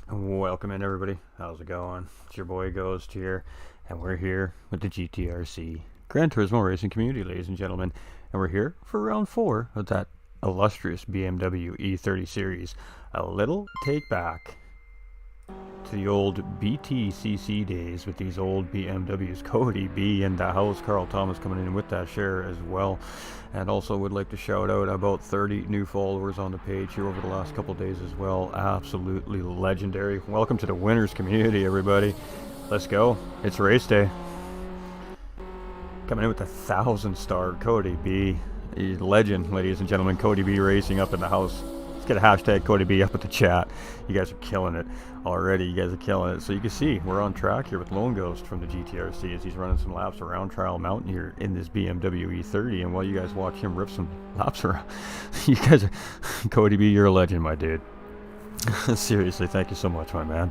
Welcome in, everybody. How's it going? It's your boy Ghost here, and we're here with the Gtrc Gran Turismo racing community, ladies and gentlemen, and we're here for round 4 of that illustrious BMW E30 series. A little take back to the old BTCC days with these old BMWs. Cody B in the house, Carl Thomas coming in with that share as well. And also would like to shout out about 30 new followers on the page here over the last couple days as well. Absolutely legendary. Welcome to the winners community, everybody. Let's go. It's race day. Coming in with a 1,000-star Cody B. Legend, ladies and gentlemen. Cody B racing up in the house. Get a hashtag Cody B up at the chat. You guys are killing it already. You guys are killing it. So you can see we're on track here with Lone Ghost from the Gtrc as he's running some laps around Trial Mountain here in this BMW E30. And while you guys watch him rip some laps around, you guys are Cody B, you're a legend, my dude. Seriously, thank you so much, my man.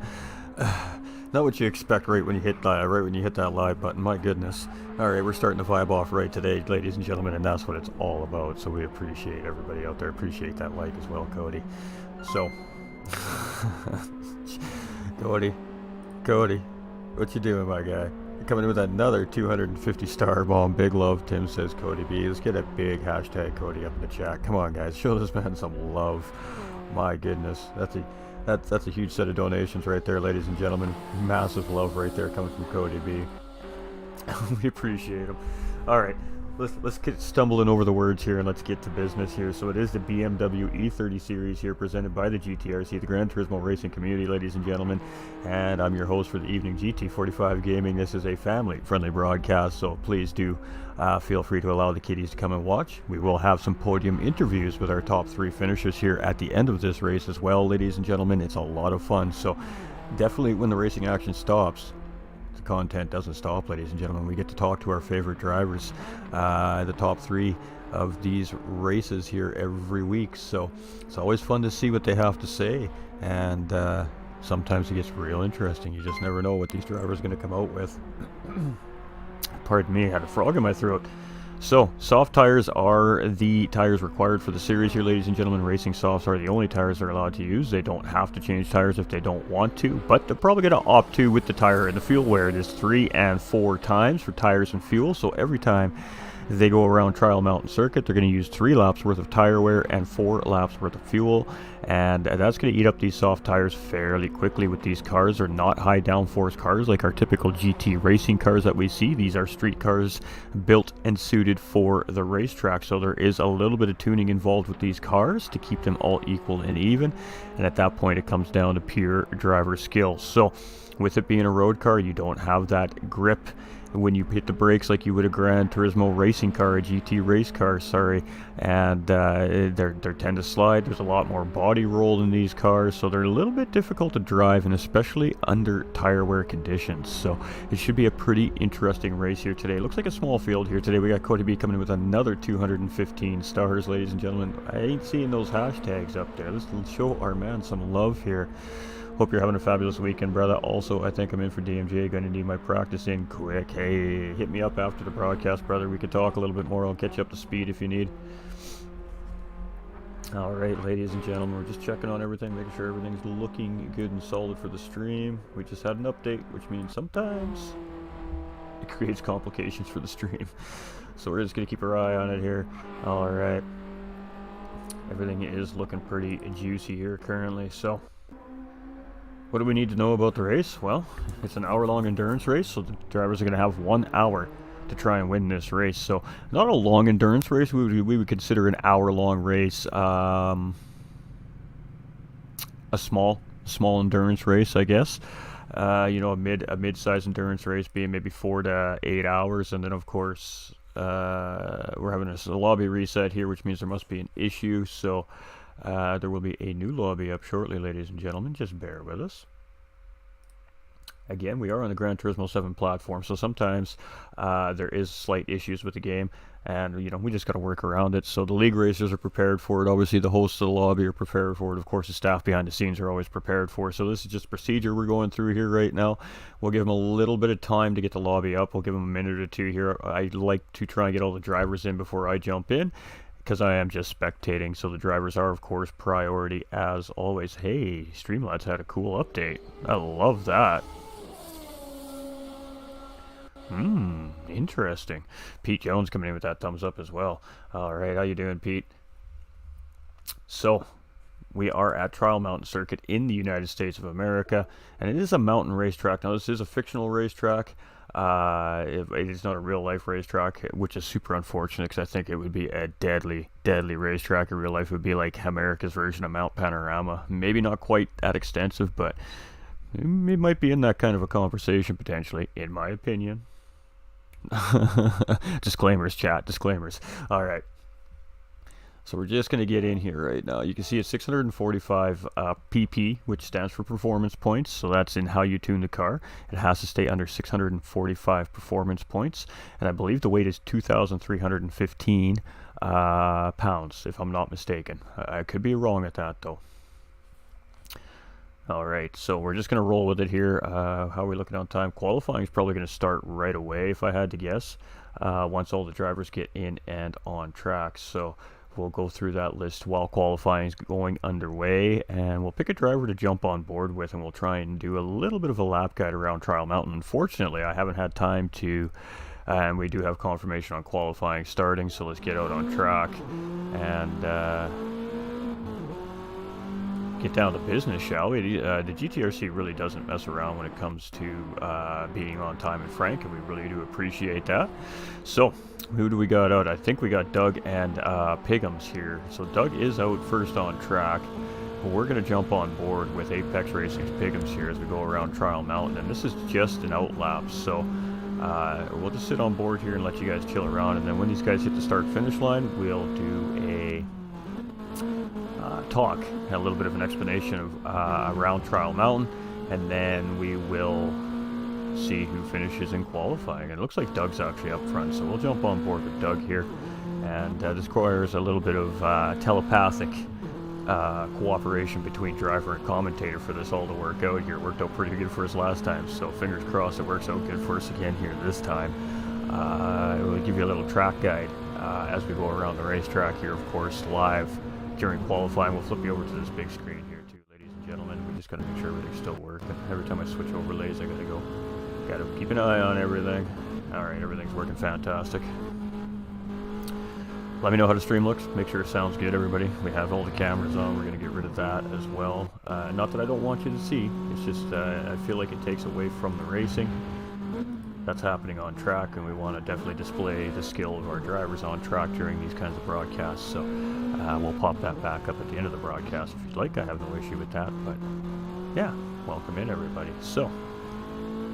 Not what you expect right when you hit that live button. My goodness. All right, we're starting to vibe off right today, ladies and gentlemen, and that's what it's all about. So we appreciate everybody out there. Appreciate that like as well, Cody. So, Cody, what you doing, my guy? You're coming in with another 250-star bomb. Big love, Tim says Cody B. Let's get a big hashtag Cody up in the chat. Come on, guys, show this man some love. My goodness, that's a huge set of donations right there, ladies and gentlemen. Massive love right there coming from Cody B. We appreciate him. All right, let's get stumbling over the words here and let's get to business here. So it is the BMW E30 series here presented by the GTRC, the Gran Turismo racing community, ladies and gentlemen. And I'm your host for the evening, GT45 Gaming. This is a family-friendly broadcast, so please do feel free to allow the kiddies to come and watch. We will have some podium interviews with our top 3 finishers here at the end of this race as well, ladies and gentlemen. It's a lot of fun, so definitely when the racing action stops, the content doesn't stop, ladies and gentlemen. We get to talk to our favorite drivers, the top 3 of these races here every week, so it's always fun to see what they have to say, and sometimes it gets real interesting. You just never know what these drivers are going to come out with. Pardon me, I had a frog in my throat. So, soft tires are the tires required for the series here, ladies and gentlemen. Racing softs are the only tires they're allowed to use. They don't have to change tires if they don't want to, but they're probably going to opt to with the tire and the fuel wear. It is 3 and 4 times for tires and fuel, so every time they go around Trial Mountain Circuit, they're going to use 3 laps worth of tire wear and 4 laps worth of fuel, and that's going to eat up these soft tires fairly quickly with these cars. They're not high downforce cars like our typical GT racing cars that we see. These are street cars built and suited for the racetrack, so there is a little bit of tuning involved with these cars to keep them all equal and even, and at that point it comes down to pure driver skill. So with it being a road car, you don't have that grip when you hit the brakes like you would a Gran Turismo racing car, a GT race car, sorry, and they tend to slide. There's a lot more body roll in these cars, so they're a little bit difficult to drive, and especially under tire wear conditions. So it should be a pretty interesting race here today. Looks like a small field here today. We got Cody B coming in with another 215 stars, ladies and gentlemen. I ain't seeing those hashtags up there. Let's show our man some love here. Hope you're having a fabulous weekend, brother. Also, I think I'm in for DMJ. Gonna need my practice in quick. Hey, hit me up after the broadcast, brother. We could talk a little bit more. I'll get you up to speed if you need. All right, ladies and gentlemen, we're just checking on everything, making sure everything's looking good and solid for the stream. We just had an update, which means sometimes it creates complications for the stream. So we're just gonna keep our eye on it here. All right. Everything is looking pretty juicy here currently, so what do we need to know about the race? Well, it's an hour-long endurance race, so the drivers are going to have 1 hour to try and win this race. So, not a long endurance race. We would consider an hour-long race a small endurance race, I guess. You know, a mid-sized endurance race being maybe 4 to 8 hours, and then of course we're having a lobby reset here, which means there must be an issue. So there will be a new lobby up shortly, ladies and gentlemen. Just bear with us. Again, we are on the Gran Turismo 7 platform, so sometimes there is slight issues with the game, and you know, we just got to work around it. So the league racers are prepared for it. Obviously, the hosts of the lobby are prepared for it. Of course, the staff behind the scenes are always prepared for it. So this is just procedure we're going through here right now. We'll give them a little bit of time to get the lobby up. We'll give them a minute or two here. I like to try and get all the drivers in before I jump in. because I am just spectating, so the drivers are of course priority as always. Hey, Streamlad's had a cool update. I love that. Interesting. Pete Jones coming in with that thumbs up as well. Alright, how you doing, Pete? So, we are at Trial Mountain Circuit in the United States of America, and it is a mountain racetrack. Now, this is a fictional racetrack. It is not a real-life racetrack, which is super unfortunate because I think it would be a deadly, deadly racetrack in real life. It would be like America's version of Mount Panorama. Maybe not quite that extensive, but it might be in that kind of a conversation potentially, in my opinion. Disclaimers, chat, disclaimers. All right. So we're just going to get in here right now. You can see it's 645 PP, which stands for performance points. So that's in how you tune the car. It has to stay under 645 performance points. And I believe the weight is 2,315 pounds, if I'm not mistaken. I could be wrong at that, though. Alright, so we're just going to roll with it here. How are we looking on time? Qualifying is probably going to start right away, if I had to guess, once all the drivers get in and on track. So we'll go through that list while qualifying is going underway, and we'll pick a driver to jump on board with, and we'll try and do a little bit of a lap guide around Trial Mountain. Unfortunately, I haven't had time to, and we do have confirmation on qualifying starting, so let's get out on track and get down to business, shall we? The GTRC really doesn't mess around when it comes to being on time and frank, and we really do appreciate that. So, who do we got out? I think we got Doug and Pigums here. So Doug is out first on track. But we're going to jump on board with Apex Racing's Pigums here as we go around Trial Mountain, and this is just an outlap, so we'll just sit on board here and let you guys chill around, and then when these guys hit the start-finish line, we'll do a talk, a little bit of an explanation of around Trial Mountain, and then we will see who finishes in qualifying. And it looks like Doug's actually up front, so we'll jump on board with Doug here, and this requires a little bit of telepathic cooperation between driver and commentator for this all to work out here. It worked out pretty good for us last time, so fingers crossed it works out good for us again here this time. We'll give you a little track guide as we go around the racetrack here, of course, live during qualifying. We'll flip you over to this big screen here too, ladies and gentlemen. We just got to make sure everything's still working. Every time I switch overlays, I gotta keep an eye on everything. Alright, everything's working fantastic. Let me know how the stream looks. Make sure it sounds good, everybody. We have all the cameras on. We're going to get rid of that as well. Not that I don't want you to see. It's just I feel like it takes away from the racing that's happening on track, and we want to definitely display the skill of our drivers on track during these kinds of broadcasts. So we'll pop that back up at the end of the broadcast if you'd like. I have no issue with that, but yeah, welcome in, everybody. So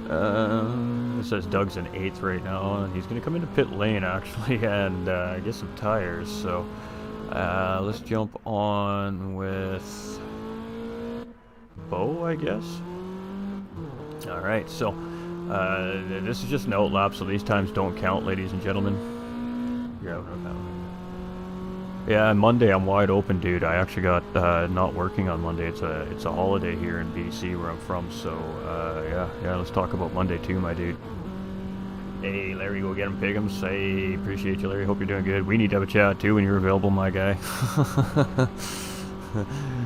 it says Doug's in 8th right now, and he's going to come into pit lane actually and get some tires. So let's jump on with Bo, I guess. Alright, so this is just an outlap, so these times don't count, ladies and gentlemen. Yeah, Monday I'm wide open, dude. I actually got not working on Monday. It's a holiday here in BC where I'm from, so yeah, let's talk about Monday too, my dude. Hey, Larry, go get him, Pigums. Hey, appreciate you, Larry. Hope you're doing good. We need to have a chat too when you're available, my guy.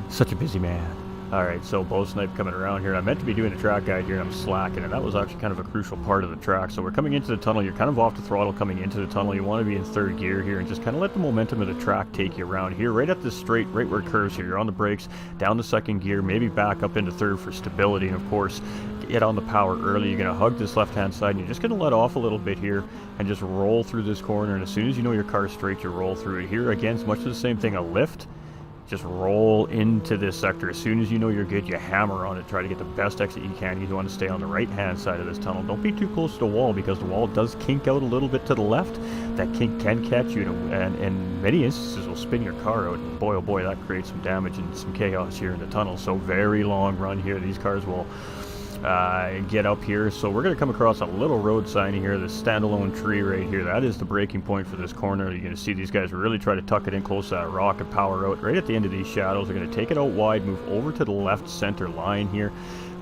Such a busy man. Alright, so Bow Snipe coming around here. I meant to be doing a track guide here, and I'm slacking, and that was actually kind of a crucial part of the track. So we're coming into the tunnel. You're kind of off the throttle coming into the tunnel. You want to be in 3rd gear here and just kind of let the momentum of the track take you around here. Right at this straight, right where it curves here. You're on the brakes, down to 2nd gear, maybe back up into 3rd for stability, and of course, get on the power early. You're going to hug this left-hand side, and you're just going to let off a little bit here and just roll through this corner, and as soon as you know your car's straight, you roll through it. Here, again, it's much the same thing, a lift. Just roll into this sector. As soon as you know you're good, you hammer on it. Try to get the best exit you can. You want to stay on the right-hand side of this tunnel. Don't be too close to the wall, because the wall does kink out a little bit to the left. That kink can catch you, and in many instances will spin your car out. And boy, oh boy, that creates some damage and some chaos here in the tunnel. So very long run here. These cars will get up here. So we're going to come across a little road sign here, this standalone tree right here. That is the breaking point for this corner. You're going to see these guys really try to tuck it in close to that rock and power out right at the end of these shadows. They're going to take it out wide, move over to the left center line here,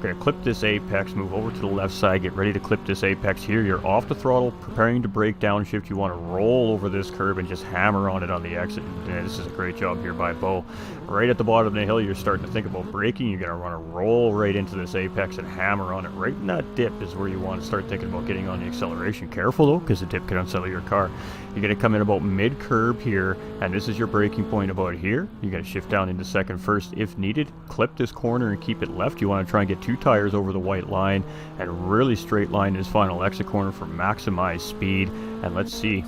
We're going to clip this apex, move over to the left side, get ready to clip this apex here. You're off the throttle, preparing to brake downshift. You want to roll over this curb and just hammer on it on the exit. And this is a great job here by Bo. Right at the bottom of the hill, you're starting to think about braking. You're going to want to roll right into this apex and hammer on it. Right in that dip is where you want to start thinking about getting on the acceleration. Careful though, because the dip can unsettle your car. You're going to come in about mid-curb here, and this is your braking point about here. You're going to shift down into second first if needed. Clip this corner and keep it left. You want to try and get 2 tires over the white line and really straight line this final exit corner for maximized speed. And let's see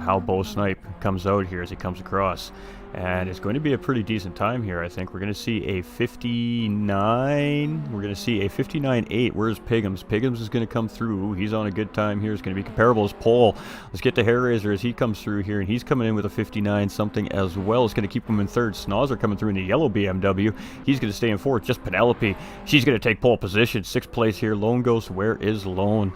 how Bo Snipe comes out here as he comes across. And it's going to be a pretty decent time here, I think. We're going to see a 59. We're going to see a 59.8. Where's Piggums? Piggums is going to come through. He's on a good time here. It's going to be comparable as Paul. Let's get to Hair Razor as he comes through here. And he's coming in with a 59 something as well. It's going to keep him in third. Snozzer coming through in the yellow BMW. He's going to stay in fourth. Just Penelope. She's going to take pole position. 6th place here. Lone Ghost. Where is Lone?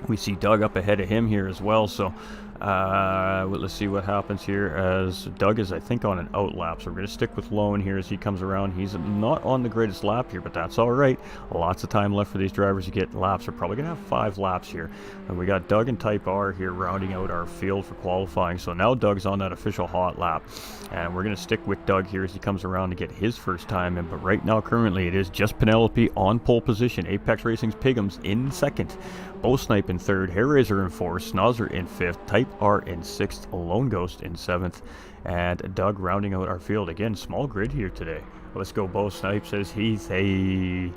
We see Doug up ahead of him here as well. So let's see what happens here as Doug is, I think, on an out lap. So we're going to stick with Lone here as he comes around. He's not on the greatest lap here, but that's all right. Lots of time left for these drivers to get laps. We're probably going to have 5 laps here. And we got Doug and Type R here rounding out our field for qualifying. So now Doug's on that official hot lap. And we're going to stick with Doug here as he comes around to get his first time in. But right now, currently, it is just Penelope on pole position. Apex Racing's Piggums in second. Bo Snipe in third. Hair Razor in fourth. Snozzer in fifth. Type R in 6th, Lone Ghost in 7th, and Doug rounding out our field. Again, small grid here today. Let's go. Bo Snipe says he's a...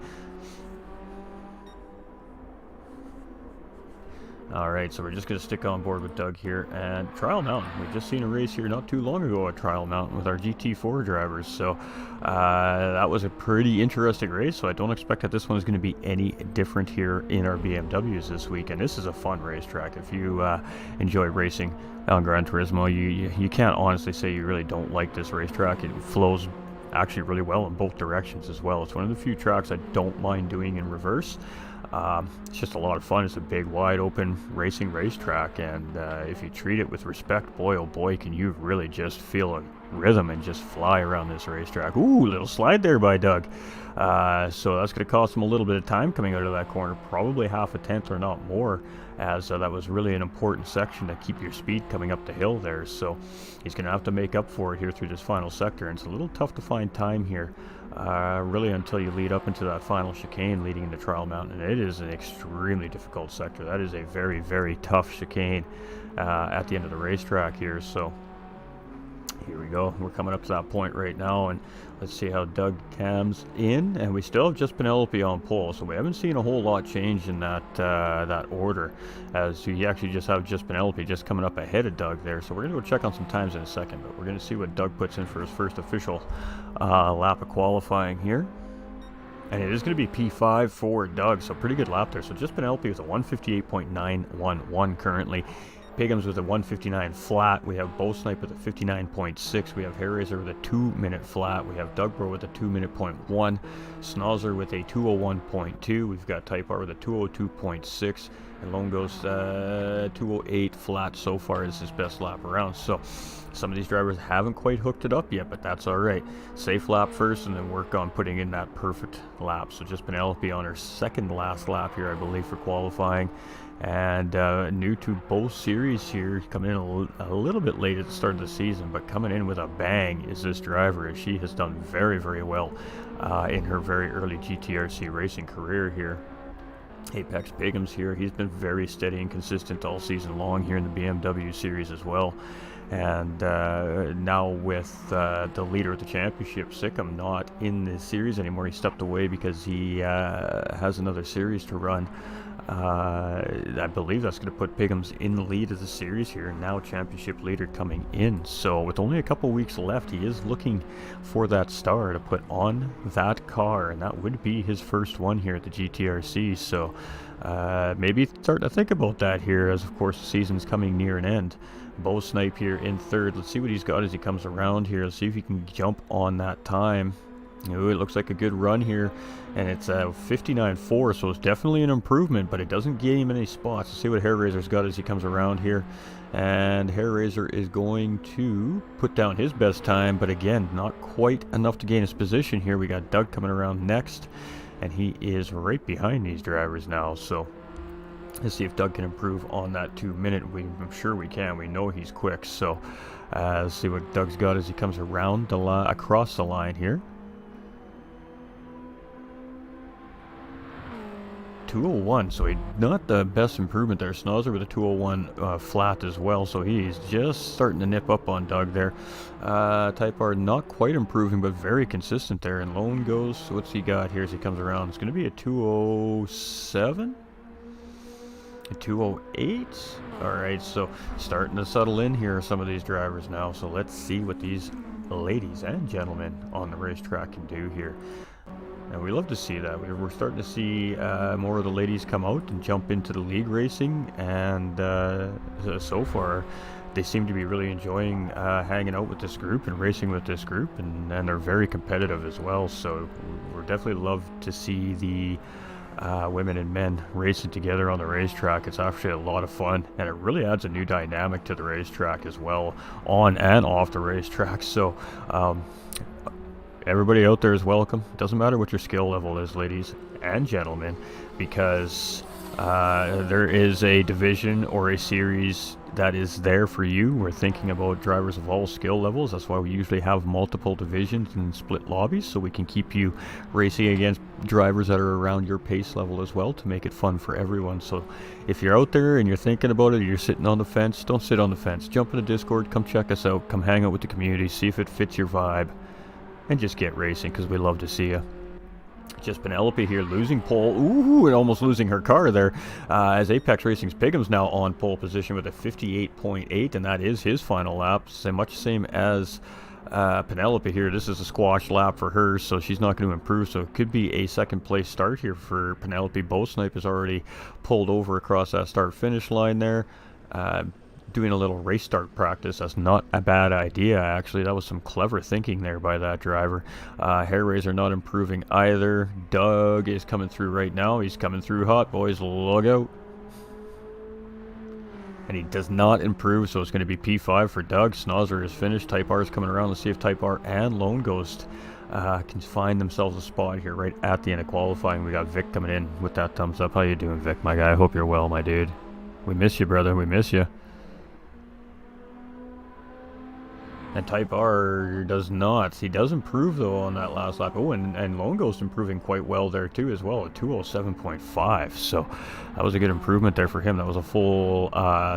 Alright, so we're just going to stick on board with Doug here. And Trial Mountain. We've just seen a race here not too long ago at Trial Mountain with our GT4 drivers. So that was a pretty interesting race. So I don't expect that this one is going to be any different here in our BMWs this week. And this is a fun racetrack. If you enjoy racing on Gran Turismo, you can't honestly say you really don't like this racetrack. It flows actually really well in both directions as well. It's one of the few tracks I don't mind doing in reverse. It's just a lot of fun. It's a big, wide open racing racetrack, and if you treat it with respect, boy oh boy, can you really just feel a rhythm and just fly around this racetrack. Ooh, little slide there by Doug. So that's going to cost him a little bit of time coming out of that corner, probably half a tenth or not more, as that was really an important section to keep your speed coming up the hill there. So he's going to have to make up for it here through this final sector, and it's a little tough to find time here. Really until you lead up into that final chicane leading into Trial Mountain. And it is an extremely difficult sector. That is a very, very tough chicane at the end of the racetrack here. So here we go. We're coming up to that point right now, and let's see how Doug comes in. And we still have just Penelope on pole, so we haven't seen a whole lot change in that order, as you actually just have just Penelope just coming up ahead of Doug there. So we're going to go check on some times in a second, but we're going to see what Doug puts in for his first official lap of qualifying here. And it is going to be P5 for Doug, so pretty good lap there. So just Penelope with a 158.911 currently. Piggums with a 159 flat. We have Bo Snipe with a 59.6. We have Hair Razor with a 2-minute flat. We have Doug Bro with a 2-minute .1. Snozzer with a 201.2. We've got Type R with a 202.6. And Lone Ghost 208 flat so far is his best lap around. So some of these drivers haven't quite hooked it up yet, but that's all right. Safe lap first, and then work on putting in that perfect lap. So just Penelope on her second last lap here, I believe, for qualifying. And new to both series here, coming in a little bit late at the start of the season, but coming in with a bang is this driver, as she has done very, very well in her very early GTRC racing career here. Apex Piggums here, he's been very steady and consistent all season long here in the BMW series as well. And now with the leader of the championship, Sikkim, not in the series anymore. He stepped away because he has another series to run. I believe that's going to put Piggums in the lead of the series here. Now championship leader coming in. So with only a couple weeks left, he is looking for that star to put on that car. And that would be his first one here at the GTRC. So maybe start to think about that here, as of course the season's coming near an end. Bo Snipe here in third. Let's see what he's got as he comes around here. Let's see if he can jump on that time. Ooh, it looks like a good run here, and it's a 59.4, so it's definitely an improvement, but it doesn't gain him any spots. Let's see what Hair Razor's got as he comes around here. And Hair Razor is going to put down his best time, but again, not quite enough to gain his position here. We got Doug coming around next, and he is right behind these drivers now. So let's see if Doug can improve on that 2 minute. I'm sure we can. We know he's quick. So let's see what Doug's got as he comes around the across the line here. 201, so not the best improvement there. Schnauzer with a 201 flat as well, so he's just starting to nip up on Doug there. Type R not quite improving, but very consistent there. And Lone goes, so what's he got here as he comes around? It's going to be a 207? A 208? Alright, so starting to settle in here, some of these drivers now. So let's see what these ladies and gentlemen on the racetrack can do here. And we love to see that. We're starting to see more of the ladies come out and jump into the league racing, and so far they seem to be really enjoying hanging out with this group and racing with this group, and they're very competitive as well. So we're definitely love to see the women and men racing together on the racetrack. It's actually a lot of fun, and it really adds a new dynamic to the racetrack as well, on and off the racetrack. So everybody out there is welcome. Doesn't matter what your skill level is, ladies and gentlemen, because there is a division or a series that is there for you. We're thinking about drivers of all skill levels. That's why we usually have multiple divisions and split lobbies, so we can keep you racing against drivers that are around your pace level as well, to make it fun for everyone. So if you're out there and you're thinking about it, or you're sitting on the fence, don't sit on the fence. Jump in the Discord, come check us out, come hang out with the community, see if it fits your vibe, and just get racing, because we love to see you. Just Penelope here losing pole. Ooh, and almost losing her car there. As Apex Racing's Pigham's now on pole position with a 58.8, and that is his final lap. Much same as Penelope here. This is a squash lap for her, so she's not going to improve. So it could be a second place start here for Penelope. Bowsnipe has already pulled over across that start finish line there. Doing a little race start practice. That's not a bad idea, actually. That was some clever thinking there by that driver. Hair Razor not improving either. Doug is coming through right now. He's coming through hot, boys. Look out. And he does not improve, so it's going to be P5 for Doug. Schnauzer is finished. Type R is coming around. Let's see if Type R and Lone Ghost can find themselves a spot here right at the end of qualifying. We got Vic coming in with that thumbs up. How you doing, Vic, my guy? I hope you're well, my dude. We miss you, brother. We miss you. And Type R does not. He does improve, though, on that last lap. Oh, and Lone Ghost improving quite well there, too, as well, at 207.5. So that was a good improvement there for him. That was a full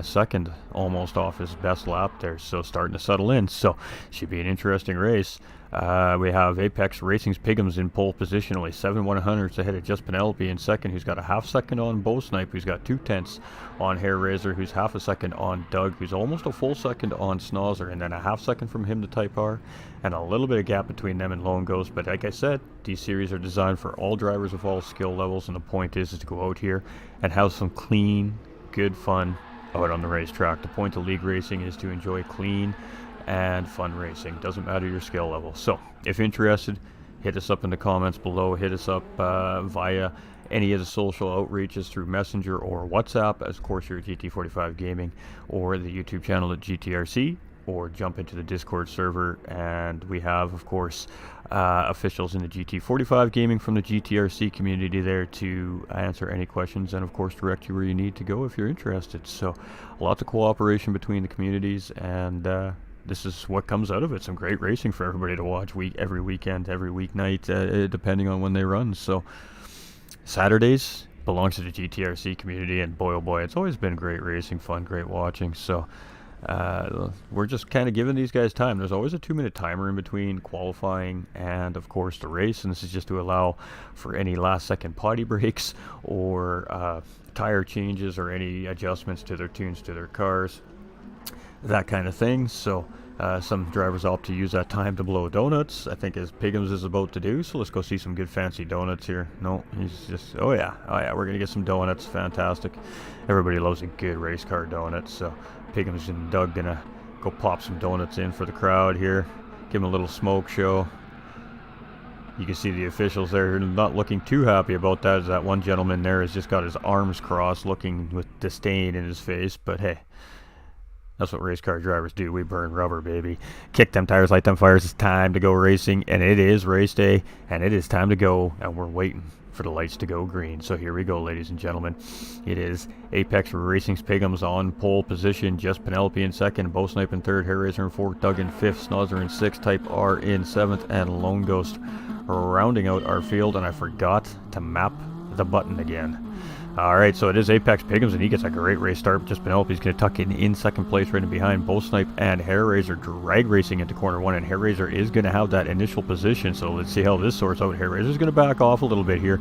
second almost off his best lap there. So starting to settle in. So should be an interesting race. We have Apex Racing's Pigham's in pole position, only 7/100ths ahead of just Penelope in second, who's got a half second on Bowsnipe, who's got 2/10 on Hair Razor, who's half a second on Doug, who's almost a full second on Schnauzer, and then a half second from him to Type R, and a little bit of gap between them and Lone Ghost. But like I said, these series are designed for all drivers of all skill levels, and the point is to go out here and have some clean, good fun out on the racetrack. The point of league racing is to enjoy clean and fun racing. Doesn't matter your skill level. So if interested, hit us up in the comments below. Hit us up via any of the social outreaches through Messenger or WhatsApp, as of course you're at GT45 Gaming, or the YouTube channel at GTRC, or jump into the Discord server. And we have, of course, officials in the GT45 Gaming from the GTRC community there to answer any questions, and of course direct you where you need to go if you're interested. So lots of cooperation between the communities, and this is what comes out of it. Some great racing for everybody to watch every weekend, every weeknight, depending on when they run. So Saturdays belongs to the GTRC community, and boy oh boy, it's always been great racing, fun, great watching. So we're just kind of giving these guys time. There's always a 2-minute timer in between qualifying and of course the race, and this is just to allow for any last second potty breaks or tire changes or any adjustments to their tunes to their cars, that kind of thing. So some drivers opt to use that time to blow donuts, I think as Pigham's is about to do. So let's go see some good fancy donuts here. No, he's just, oh yeah, we're gonna get some donuts. Fantastic. Everybody loves a good race car donut. So Pigham's and Doug gonna go pop some donuts in for the crowd here, give them a little smoke show. You can see the officials there not looking too happy about that, as that one gentleman there has just got his arms crossed, looking with disdain in his face. But hey, That's what race car drivers do. We burn rubber, baby. Kick them tires, light them fires. It's time to go racing, and it is race day, and it is time to go, and we're waiting for the lights to go green. So here we go, ladies and gentlemen. It is Apex Racing's Pigums on pole position. Just Penelope in second, Bo Snipe in third, Hair Razor in fourth, Doug in fifth, Snozzer in sixth, Type R in seventh, and Lone Ghost rounding out our field. And I forgot to map the button again. Alright, so it is Apex Pigums, and he gets a great race start. Just Penelope's going to tuck in second place right in behind. Bo Snipe and Hair Razor drag racing into corner one, and Hair Razor is going to have that initial position, so let's see how this sorts out. Hair Razor's going to back off a little bit here.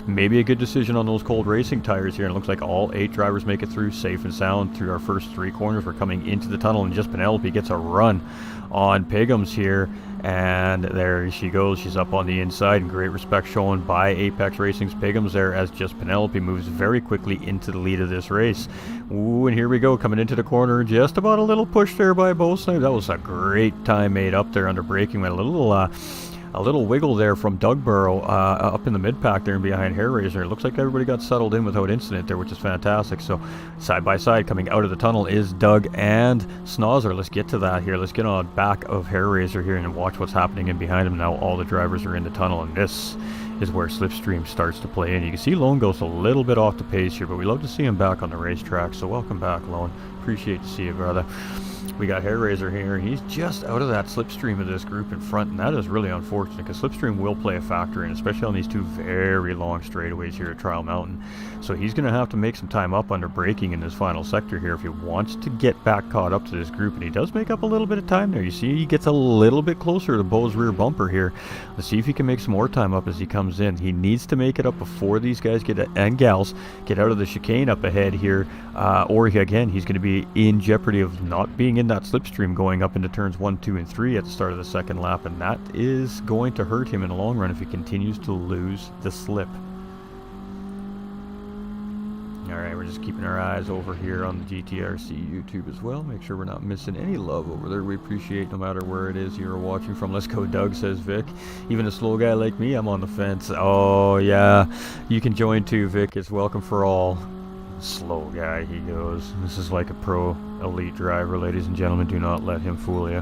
Maybe a good decision on those cold racing tires here, and it looks like all 8 drivers make it through safe and sound through our first 3 corners. We're coming into the tunnel, and Just Penelope gets a run on Pigums here, and there she goes. She's up on the inside, and great respect shown by Apex Racing's Pigums there as Just Penelope moves very quickly into the lead of this race. Ooh, and here we go, coming into the corner, just about a little push there by Bo Snipe. That was a great time made up there under braking. Went a little wiggle there from Doug Burrow up in the mid-pack there and behind Hair Razor. It looks like everybody got settled in without incident there, which is fantastic. So side by side coming out of the tunnel is Doug and Snozzer. Let's get to that here. Let's get on back of Hair Razor here and watch what's happening in behind him. Now all the drivers are in the tunnel, and this is where Slipstream starts to play in. You can see Lone goes a little bit off the pace here, but we love to see him back on the racetrack. So welcome back, Lone. Appreciate to see you, brother. We got Hair Razor here, and he's just out of that slipstream of this group in front, and that is really unfortunate because slipstream will play a factor in, especially on these 2 very long straightaways here at Trial Mountain. So he's going to have to make some time up under braking in this final sector here if he wants to get back caught up to this group, and he does make up a little bit of time there. You see he gets a little bit closer to Bo's rear bumper here. Let's see if he can make some more time up as he comes in. He needs to make it up before these guys and gals get out of the chicane up ahead here, or again, he's going to be in jeopardy of not being in that slipstream going up into turns 1, 2, and 3 at the start of the second lap, and that is going to hurt him in the long run if he continues to lose the slip. Alright, we're just keeping our eyes over here on the GTRC YouTube as well. Make sure we're not missing any love over there. We appreciate no matter where it is you're watching from. Let's go, Doug, says Vic. Even a slow guy like me, I'm on the fence. Oh, yeah. You can join too, Vic. It's welcome for all. Slow guy, he goes. This is like a pro elite driver, ladies and gentlemen. Do not let him fool you.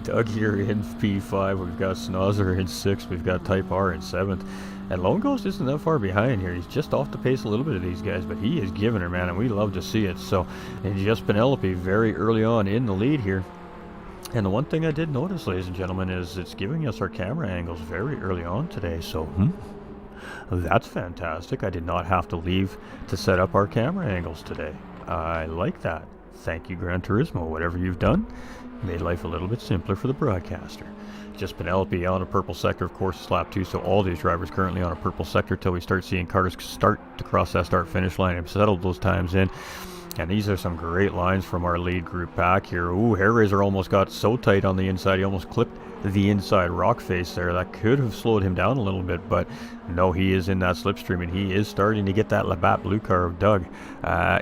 Doug here in P5. We've got Snozzer in 6th. We've got Type R in 7th. And Lone Ghost isn't that far behind here. He's just off the pace a little bit of these guys, but he is giving her, man, and we love to see it. So, and Just Penelope very early on in the lead here. And the one thing I did notice, ladies and gentlemen, is it's giving us our camera angles very early on today. So, that's fantastic. I did not have to leave to set up our camera angles today. I like that. Thank you, Gran Turismo. Whatever you've done made life a little bit simpler for the broadcaster. Just Penelope on a purple sector, of course, lap 2, so all these drivers currently on a purple sector till we start seeing cars start to cross that start-finish line and settled those times in. And these are some great lines from our lead group back here. Ooh, Hair Razor almost got so tight on the inside, he almost clipped the inside rock face there. That could have slowed him down a little bit, but no, he is in that slipstream, and he is starting to get that Labatt blue car of Doug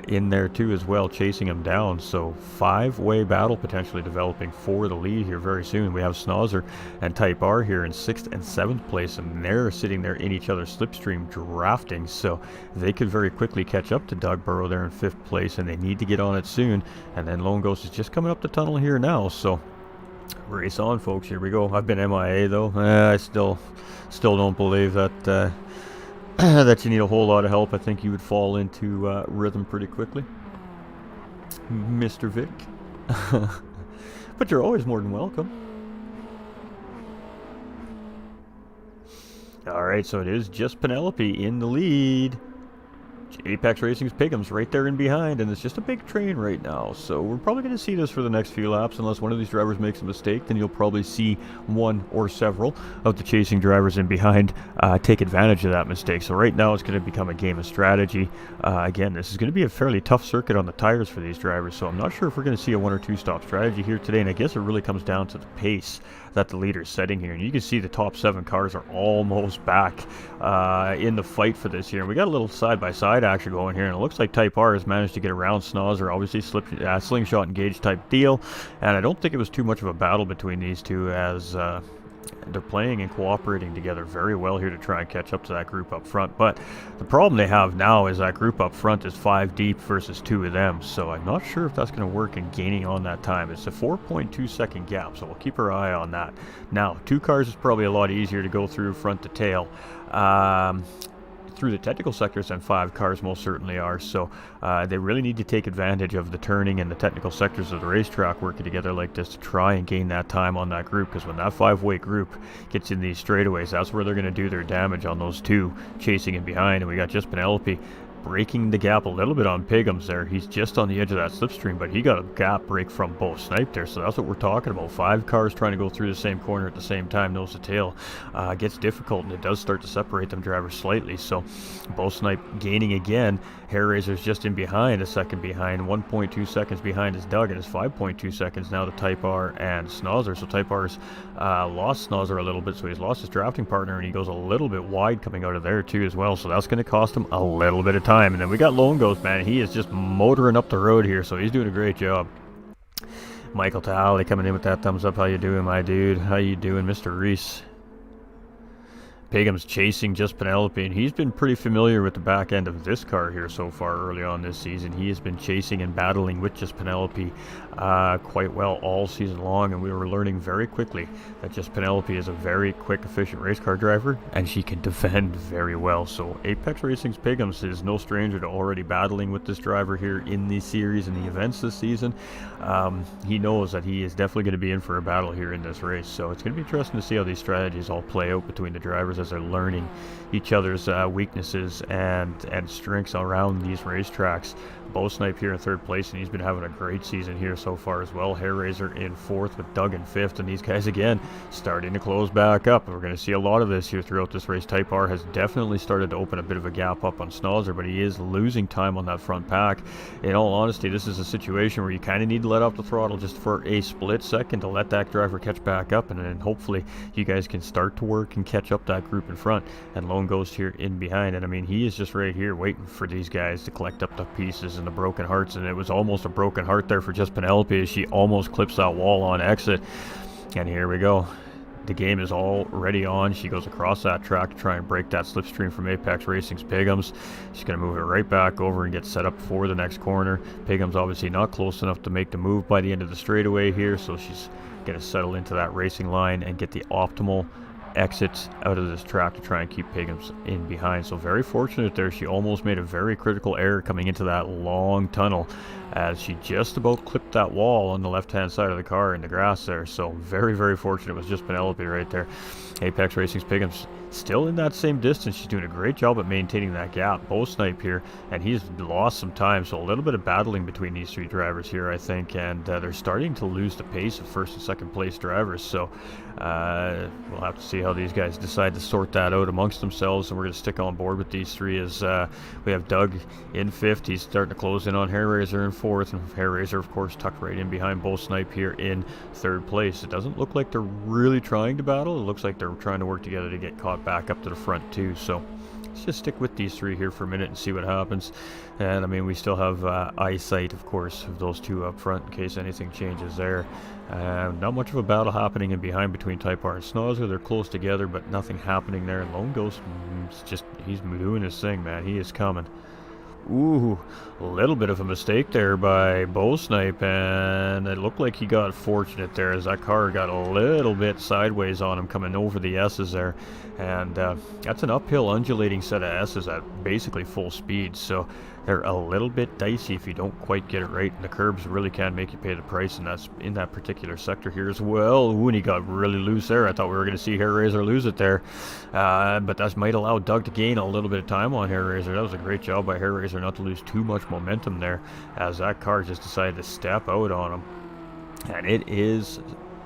in there too as well, chasing him down. So 5-way battle potentially developing for the lead here very soon. We have Snozzer and Type R here in 6th and 7th place, and they're sitting there in each other's slipstream drafting, so they could very quickly catch up to Doug Burrow there in 5th place, and they need to get on it soon. And then Lone Ghost is just coming up the tunnel here now, so race on, folks. Here we go. I've been MIA though. I still don't believe that that you need a whole lot of help. I think you would fall into rhythm pretty quickly, Mr. Vic. But you're always more than welcome. Alright, so it is Just Penelope in the lead. Apex Racing's Pigums right there in behind, and it's just a big train right now, so we're probably going to see this for the next few laps. Unless one of these drivers makes a mistake, then you'll probably see one or several of the chasing drivers in behind take advantage of that mistake. So right now it's going to become a game of strategy. Again, this is going to be a fairly tough circuit on the tires for these drivers, so I'm not sure if we're going to see a 1 or 2 stop strategy here today, and I guess it really comes down to the pace that the leader's setting here. And you can see the top 7 cars are almost back in the fight for this here. And we got a little side-by-side action going here, and it looks like Type R has managed to get around Snozzer. Obviously slingshot engage type deal, and I don't think it was too much of a battle between these two, as they're playing and cooperating together very well here to try and catch up to that group up front. But the problem they have now is that group up front is 5 deep versus 2 of them. So I'm not sure if that's going to work in gaining on that time. It's a 4.2 second gap, so we'll keep our eye on that. Now, 2 cars is probably a lot easier to go through front to tail. Through the technical sectors than 5 cars most certainly are, so they really need to take advantage of the turning and the technical sectors of the racetrack working together like this to try and gain that time on that group, because when that 5-way group gets in these straightaways, that's where they're going to do their damage on those 2 chasing in behind. And we got just Penelope breaking the gap a little bit on Piggums there. He's just on the edge of that slipstream, but he got a gap break from both Snipe there, so that's what we're talking about. 5 cars trying to go through the same corner at the same time, nose to tail, gets difficult, and it does start to separate them drivers slightly. So both Snipe gaining again. Hair Razor's just in behind, a second behind. 1.2 seconds behind is Doug, and it's 5.2 seconds now to Type R and Snozzer. So Type R's lost Snozzer a little bit, so he's lost his drafting partner, and he goes a little bit wide coming out of there too as well. So that's going to cost him a little bit of time. And then we got Lone Ghost, man. He is just motoring up the road here, so he's doing a great job. Michael Tahali coming in with that thumbs up. How you doing, my dude? How you doing, Mr. Reese? Piggum's chasing just Penelope, and he's been pretty familiar with the back end of this car here so far early on this season. He has been chasing and battling with just Penelope quite well all season long, and we were learning very quickly that just Penelope is a very quick, efficient race car driver, and she can defend very well. So Apex Racing's Piggums is no stranger to already battling with this driver here in the series and the events this season. He knows that he is definitely going to be in for a battle here in this race, so it's going to be interesting to see how these strategies all play out between the drivers as they're learning each other's weaknesses and strengths around these racetracks. Bo Snipe here in 3rd place, and he's been having a great season here so far as well. Hair Razor in 4th with Doug in 5th, and these guys again starting to close back up. We're going to see a lot of this here throughout this race. Type R has definitely started to open a bit of a gap up on Snozzer, but he is losing time on that front pack. In all honesty, this is a situation where you kind of need to let off the throttle just for a split second to let that driver catch back up, and then hopefully you guys can start to work and catch up that group in front. And Lone Ghost here in behind, and I mean, he is just right here waiting for these guys to collect up the pieces and the broken hearts, and it was almost a broken heart there for just Penelope as she almost clips that wall on exit. And here we go. The game is already on. She goes across that track to try and break that slipstream from Apex Racing's Piggums. She's going to move it right back over and get set up for the next corner. Piggums obviously not close enough to make the move by the end of the straightaway here, so she's going to settle into that racing line and get the optimal exits out of this track to try and keep Piggums in behind. So very fortunate there. She almost made a very critical error coming into that long tunnel as she just about clipped that wall on the left hand side of the car in the grass there. So very, very fortunate. It was just Penelope right there. Apex Racing's Piggums still in that same distance. She's doing a great job at maintaining that gap. Bo Snipe here, and he's lost some time, so a little bit of battling between these 3 drivers here, I think, and they're starting to lose the pace of 1st and 2nd place drivers. So we'll have to see how these guys decide to sort that out amongst themselves, and we're going to stick on board with these 3 as we have Doug in 5th. He's starting to close in on Hair Razor in 4th, and Hair Razor, of course, tucked right in behind Bo Snipe here in 3rd place. It doesn't look like they're really trying to battle. It looks like they're trying to work together to get caught back up to the front too. So let's just stick with these 3 here for a minute and see what happens. And I mean, we still have eyesight, of course, of those 2 up front in case anything changes there. Not much of a battle happening in behind between Type R and Snozzer. They're close together, but nothing happening there. And Lone Ghost, he's doing his thing, man. He is coming. Ooh, a little bit of a mistake there by Bo Snipe, and it looked like he got fortunate there as that car got a little bit sideways on him coming over the S's there. And that's an uphill undulating set of S's at basically full speed, so they're a little bit dicey if you don't quite get it right, and the curbs really can make you pay the price, and that's in that particular sector here as well. Ooh, and he got really loose there. I thought we were going to see Hair Razor lose it there, but that might allow Doug to gain a little bit of time on Hair Razor. That was a great job by Hair Razor not to lose too much momentum there as that car just decided to step out on him. And it is,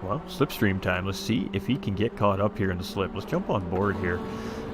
well, slipstream time. Let's see if he can get caught up here in the slip. Let's jump on board here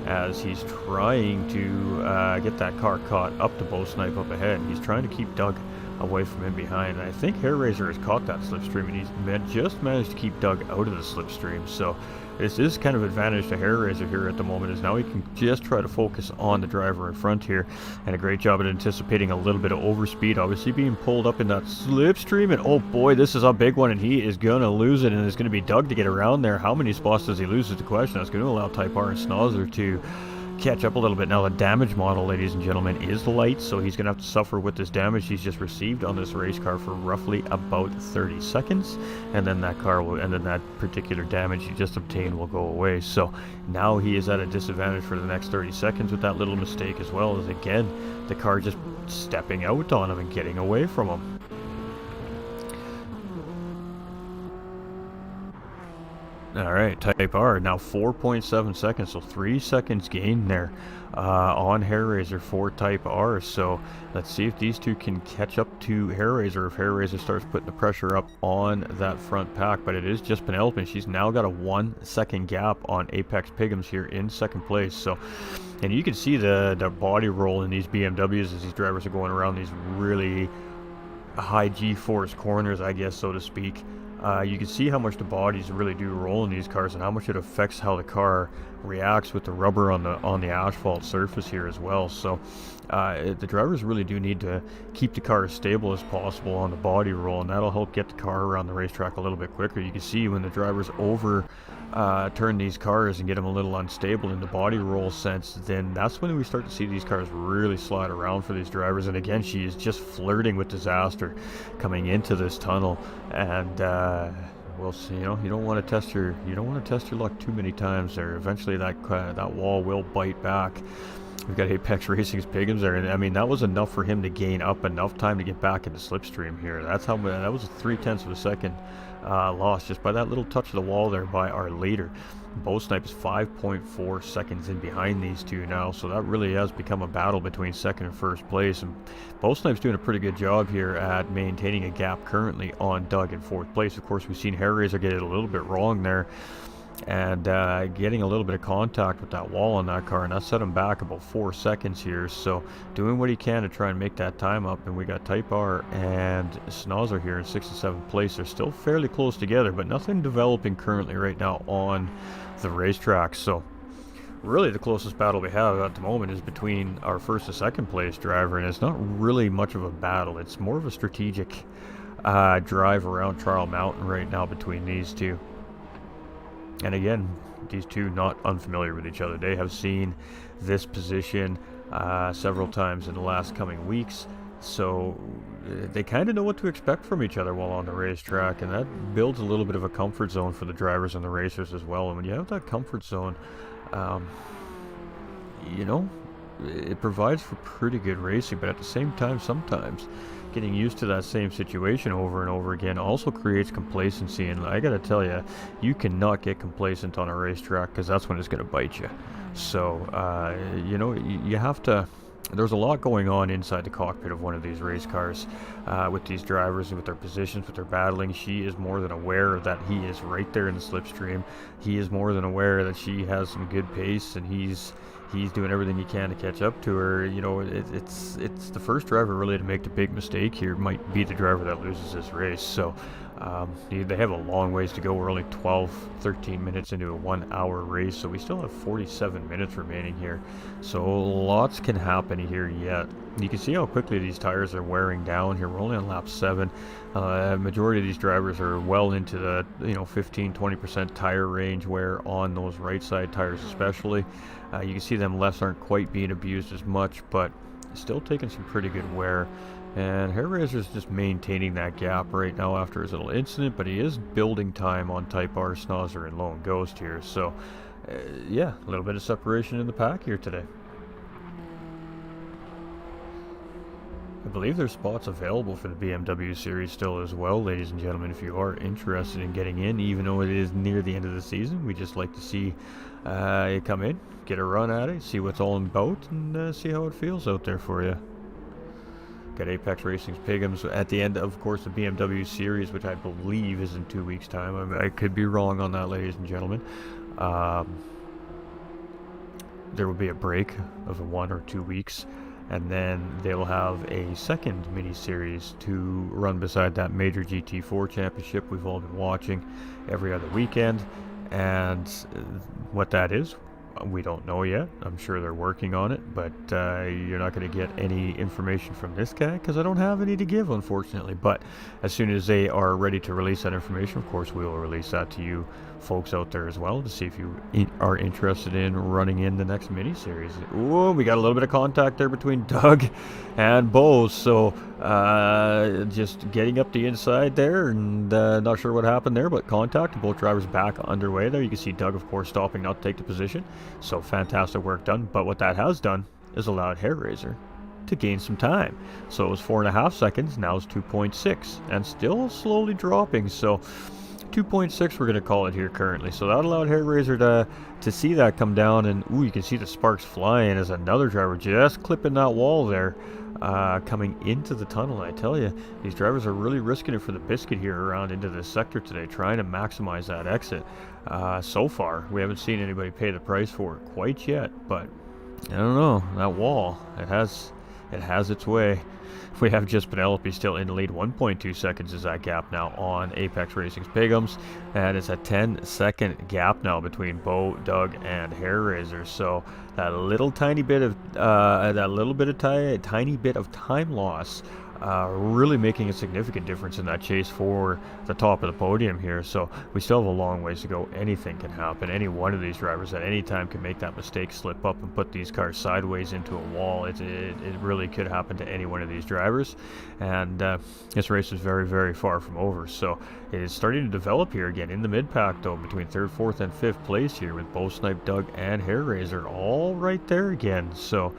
as he's trying to get that car caught up to Bo Snipe up ahead. He's trying to keep Doug away from in behind. And I think Hair Raiser has caught that slipstream, and he's just managed to keep Doug out of the slipstream. So this is kind of advantage to Hair Raiser here at the moment, is now he can just try to focus on the driver in front here. And a great job at anticipating a little bit of overspeed, obviously being pulled up in that slipstream. And oh boy, this is a big one, and he is going to lose it, and it's going to be Doug to get around there. How many spots does he lose is the question. That's going to allow Type R and Schnauzer to catch up a little bit. Now the damage model, ladies and gentlemen, is light, so he's going to have to suffer with this damage he's just received on this race car for roughly about 30 seconds, and then that particular damage he just obtained will go away. So now he is at a disadvantage for the next 30 seconds with that little mistake, as well as, again, the car just stepping out on him and getting away from him. Alright, Type R, now 4.7 seconds, so 3 seconds gain there on Hair Raiser for Type R. So let's see if these two can catch up to Hair Raiser, if Hair Raiser starts putting the pressure up on that front pack. But it is just Penelope. She's now got a 1 second gap on Apex Pigums here in second place. So, and you can see the body roll in these BMWs as these drivers are going around these really high G-force corners, I guess, so to speak. You can see how much the bodies really do roll in these cars, and how much it affects how the car reacts with the rubber on the asphalt surface here as well. So the drivers really do need to keep the car as stable as possible on the body roll, and that'll help get the car around the racetrack a little bit quicker. You can see when the drivers turn these cars and get them a little unstable in the body roll sense, then that's when we start to see these cars really slide around for these drivers. And again, she is just flirting with disaster coming into this tunnel, and we'll see. You don't want to test your luck too many times there. Eventually that wall will bite back. We've got Apex Racing's Pigums there, and I mean, that was enough for him to gain up enough time to get back into slipstream here. That was a 0.3 of a second loss just by that little touch of the wall there by our leader. Both Snipe is 5.4 seconds in behind these two now, so that really has become a battle between second and first place. And Both Snipe's doing a pretty good job here at maintaining a gap currently on Doug in fourth place. Of course, we've seen Hair Raiser get it a little bit wrong there, and getting a little bit of contact with that wall on that car, and that set him back about 4 seconds here. So doing what he can to try and make that time up. And we got Type R and Schnauzer here in 6th and 7th place. They're still fairly close together, but nothing developing currently right now on the racetrack. So really the closest battle we have at the moment is between our 1st and 2nd place driver, and it's not really much of a battle. It's more of a strategic drive around Trial Mountain right now between these two. And again, these two not unfamiliar with each other. They have seen this position several times in the last coming weeks, so they kind of know what to expect from each other while on the racetrack, and that builds a little bit of a comfort zone for the drivers and the racers as well. And when you have that comfort zone, it provides for pretty good racing, but at the same time, sometimes getting used to that same situation over and over again also creates complacency. And I gotta tell you, you cannot get complacent on a racetrack, because that's when it's gonna bite you. So you have to. There's a lot going on inside the cockpit of one of these race cars with these drivers and with their positions, with their battling. She is more than aware that he is right there in the slipstream. He is more than aware that she has some good pace, and he's doing everything he can to catch up to her. It's the first driver really to make the big mistake here might be the driver that loses this race. So they have a long ways to go. We're only 13 minutes into a 1 hour race, so we still have 47 minutes remaining here. So lots can happen here yet. You can see how quickly these tires are wearing down here. We're only on lap 7. Majority of these drivers are well into the 15-20% tire range wear on those right side tires especially. You can see them lefts aren't quite being abused as much, but still taking some pretty good wear. And Hair Raiser is just maintaining that gap right now after his little incident, but he is building time on Type R, Schnauzer, and Lone Ghost here. So yeah, a little bit of separation in the pack here today. I believe there's spots available for the BMW series still as well, ladies and gentlemen, if you are interested in getting in. Even though it is near the end of the season, we just like to see you come in, get a run at it, see what's all about, and see how it feels out there for you. Got Apex Racing's Pigums at the end, of course, the BMW series, which I believe is in 2 weeks' time. I could be wrong on that, ladies and gentlemen. There will be a break of 1 or 2 weeks, and then they'll have a second mini series to run beside that major GT4 championship we've all been watching every other weekend. And what that is, we don't know yet. I'm sure they're working on it, but you're not going to get any information from this guy because I don't have any to give, unfortunately. But as soon as they are ready to release that information, of course, we will release that to you folks out there as well to see if you are interested in running in the next mini-series. Ooh, we got a little bit of contact there between Doug and Bo, so just getting up the inside there, and not sure what happened there, but contact. Both drivers back underway there. You can see Doug, of course, stopping not to take the position, so fantastic work done. But what that has done is allowed Hair Razor to gain some time. So it was 4.5 seconds, now it's 2.6, and still slowly dropping. So 2.6 we're going to call it here currently. So that allowed Hair Razor to see that come down, and ooh, you can see the sparks flying as another driver just clipping that wall there, coming into the tunnel. I tell you, these drivers are really risking it for the biscuit here around into this sector today, trying to maximize that exit. So far, we haven't seen anybody pay the price for it quite yet, but I don't know, that wall, it has its way. We have just Penelope still in the lead. 1.2 seconds is that gap now on Apex Racing's Pigums, and it's a 10-second gap now between Bo, Doug, and Hair Razor. So that little tiny bit of tiny bit of time loss, really making a significant difference in that chase for the top of the podium here. So we still have a long ways to go. Anything can happen. Any one of these drivers at any time can make that mistake, slip up and put these cars sideways into a wall. It really could happen to any one of these drivers, and this race is very, very far from over. So it is starting to develop here again in the mid-pack, though, between 3rd, 4th, and 5th place here, with both Snipe, Doug, and Hair Razor all right there again. So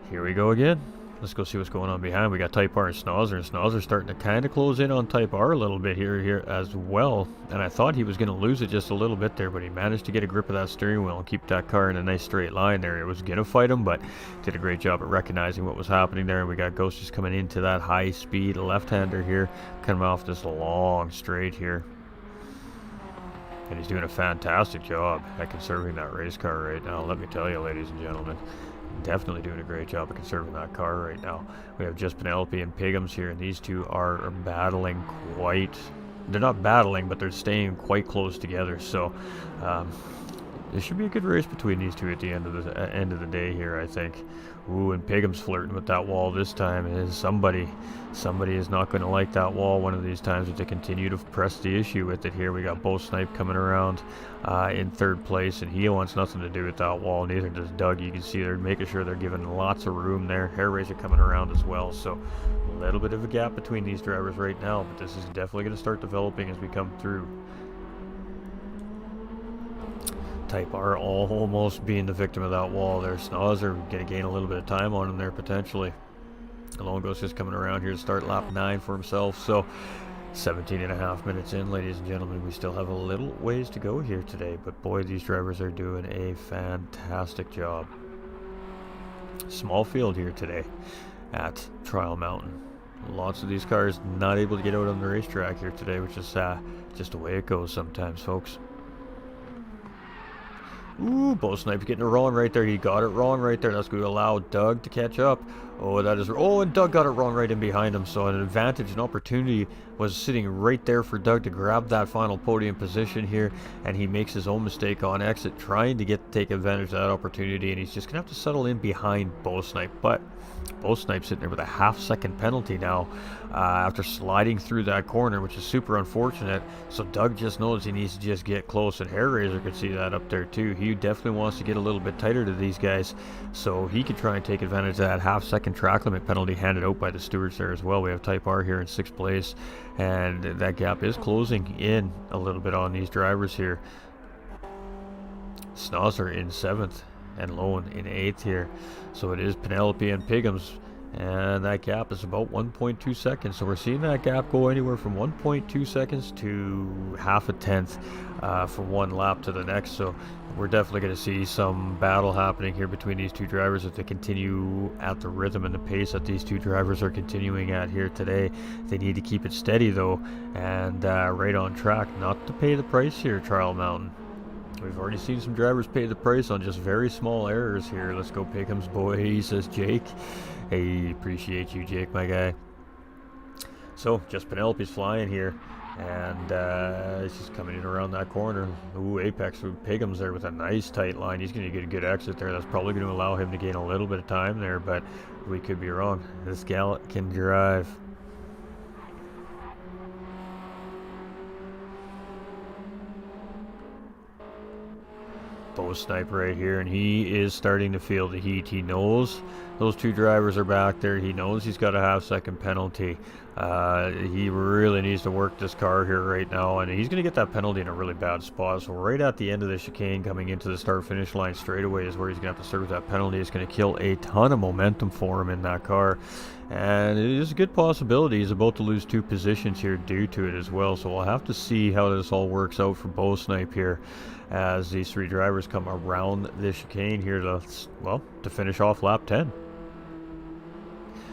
here we go again. Let's go see what's going on behind. We got Type R and Snozzer starting to kind of close in on Type R a little bit here as well. And I thought he was going to lose it just a little bit there, but he managed to get a grip of that steering wheel and keep that car in a nice straight line there. It was going to fight him, but did a great job at recognizing what was happening there. And we got Ghost just coming into that high-speed left-hander here, coming off this long straight here. And he's doing a fantastic job at conserving that race car right now, let me tell you, ladies and gentlemen. Definitely doing a great job of conserving that car right now. We have just Penelope and Pigums here, and these two are battling quite... They're not battling, but they're staying quite close together. So there should be a good race between these two at the end of the day here, I think. Ooh, and Pigum's flirting with that wall this time. Is somebody is not going to like that wall one of these times, if they continue to press the issue with it here. We got Bo Snipe coming around in 3rd place, and he wants nothing to do with that wall. Neither does Doug. You can see they're making sure they're giving lots of room there. Hair Razor coming around as well. So a little bit of a gap between these drivers right now, but this is definitely going to start developing as we come through. Type R almost being the victim of that wall there. Snozzer going to gain a little bit of time on him there potentially. Lone Ghost just coming around here to start lap 9 for himself. So 17.5 minutes in, ladies and gentlemen. We still have a little ways to go here today, but boy, these drivers are doing a fantastic job. Small field here today at Trial Mountain. Lots of these cars not able to get out on the racetrack here today, which is just the way it goes sometimes, folks. Ooh, Bo Snipe's getting it wrong right there. He got it wrong right there. That's going to allow Doug to catch up. Oh, that is... Oh, and Doug got it wrong right in behind him. So an advantage, an opportunity was sitting right there for Doug to grab that final podium position here. And he makes his own mistake on exit, trying to take advantage of that opportunity. And he's just going to have to settle in behind Bo Snipe. But Bo Snipe sitting there with a half-second penalty now after sliding through that corner, which is super unfortunate. So Doug just knows he needs to just get close, and Hair Razor could see that up there too. He definitely wants to get a little bit tighter to these guys, so he could try and take advantage of that half-second track limit penalty handed out by the stewards there as well. We have Type R here in 6th place, and that gap is closing in a little bit on these drivers here. Snozzer in 7th and Lone in 8th here. So it is Penelope and Pigums, and that gap is about 1.2 seconds. So we're seeing that gap go anywhere from 1.2 seconds to half a tenth from one lap to the next. So we're definitely going to see some battle happening here between these two drivers if they continue at the rhythm and the pace that these two drivers are continuing at here today. They need to keep it steady though, and right on track, not to pay the price here, Trial Mountain. We've already seen some drivers pay the price on just very small errors here. Let's go Pickham's boy, says Jake. Hey, appreciate you, Jake, my guy. So, just Penelope's flying here. And she's coming in around that corner. Ooh, Apex with Pigham's there with a nice tight line. He's going to get a good exit there. That's probably going to allow him to gain a little bit of time there, but we could be wrong. This gal can drive. Bow Snipe right here, and he is starting to feel the heat. He knows those two drivers are back there. He knows he's got a half-second penalty. He really needs to work this car here right now, and he's going to get that penalty in a really bad spot. So right at the end of the chicane, coming into the start-finish line straightaway is where he's going to have to serve that penalty. It's going to kill a ton of momentum for him in that car, and it is a good possibility he's about to lose 2 positions here due to it as well. So we'll have to see how this all works out for Bow Snipe here, as these 3 drivers come around the chicane here to, well, to finish off lap 10.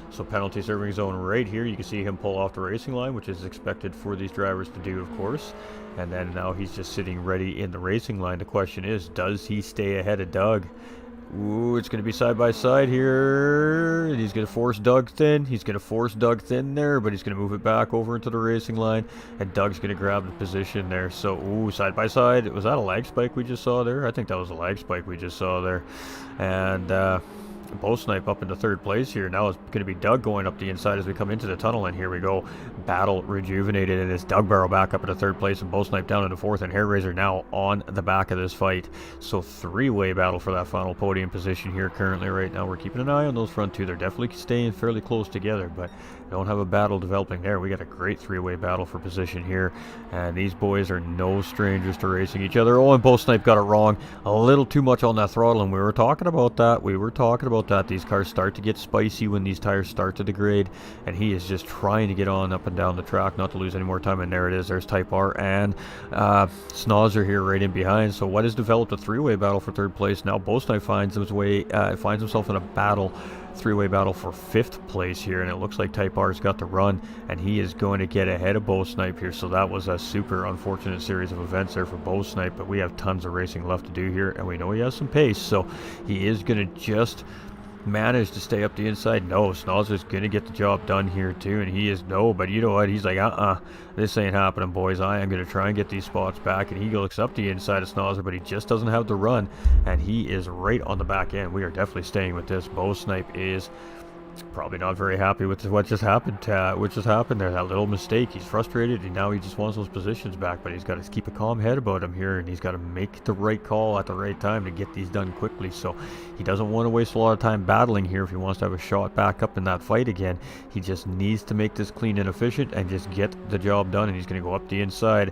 So penalty serving zone right here. You can see him pull off the racing line, which is expected for these drivers to do, of course. And then now he's just sitting ready in the racing line. The question is, does he stay ahead of Doug? Ooh, it's going to be side by side here. And he's going to force Doug thin. He's going to force Doug thin there, but he's going to move it back over into the racing line. And Doug's going to grab the position there. So, ooh, side by side. Was that a lag spike we just saw there? I think that was a lag spike we just saw there. And, Bow Snipe up into 3rd place here. Now it's going to be Doug going up the inside as we come into the tunnel, and here we go. Battle rejuvenated, and it's Doug Barrow back up into 3rd place and Bow Snipe down into 4th, and Hair Razor now on the back of this fight. So 3-way battle for that final podium position here currently right now. We're keeping an eye on those front 2. They're definitely staying fairly close together, but don't have a battle developing there. We got a great 3-way battle for position here, and these boys are no strangers to racing each other. Oh, and Bow Snipe got it wrong. A little too much on that throttle, and we were talking about that. That these cars start to get spicy when these tires start to degrade, and he is just trying to get on up and down the track, not to lose any more time. And there it is. There's Type R and Snozzer here right in behind. So what has developed a 3-way battle for 3rd place. Now Bow Snipe finds himself in a battle, 3-way battle for 5th place here, and it looks like Type R's got the run, and he is going to get ahead of Bow Snipe here. So that was a super unfortunate series of events there for Bow Snipe, but we have tons of racing left to do here, and we know he has some pace, so he is going to just manage to stay up the inside. No, Snozzer's going to get the job done here too, and he is but you know what, he's like, this ain't happening, boys. I am going to try and get these spots back, and he looks up the inside of Snozzer, but he just doesn't have the run, and he is right on the back end. We are definitely staying with this. Bow Snipe is probably not very happy with what just happened there. That little mistake. He's frustrated, and now he just wants those positions back, but he's got to keep a calm head about him here, and he's got to make the right call at the right time to get these done quickly. So he doesn't want to waste a lot of time battling here if he wants to have a shot back up in that fight again. He just needs to make this clean and efficient and just get the job done, and he's going to go up the inside.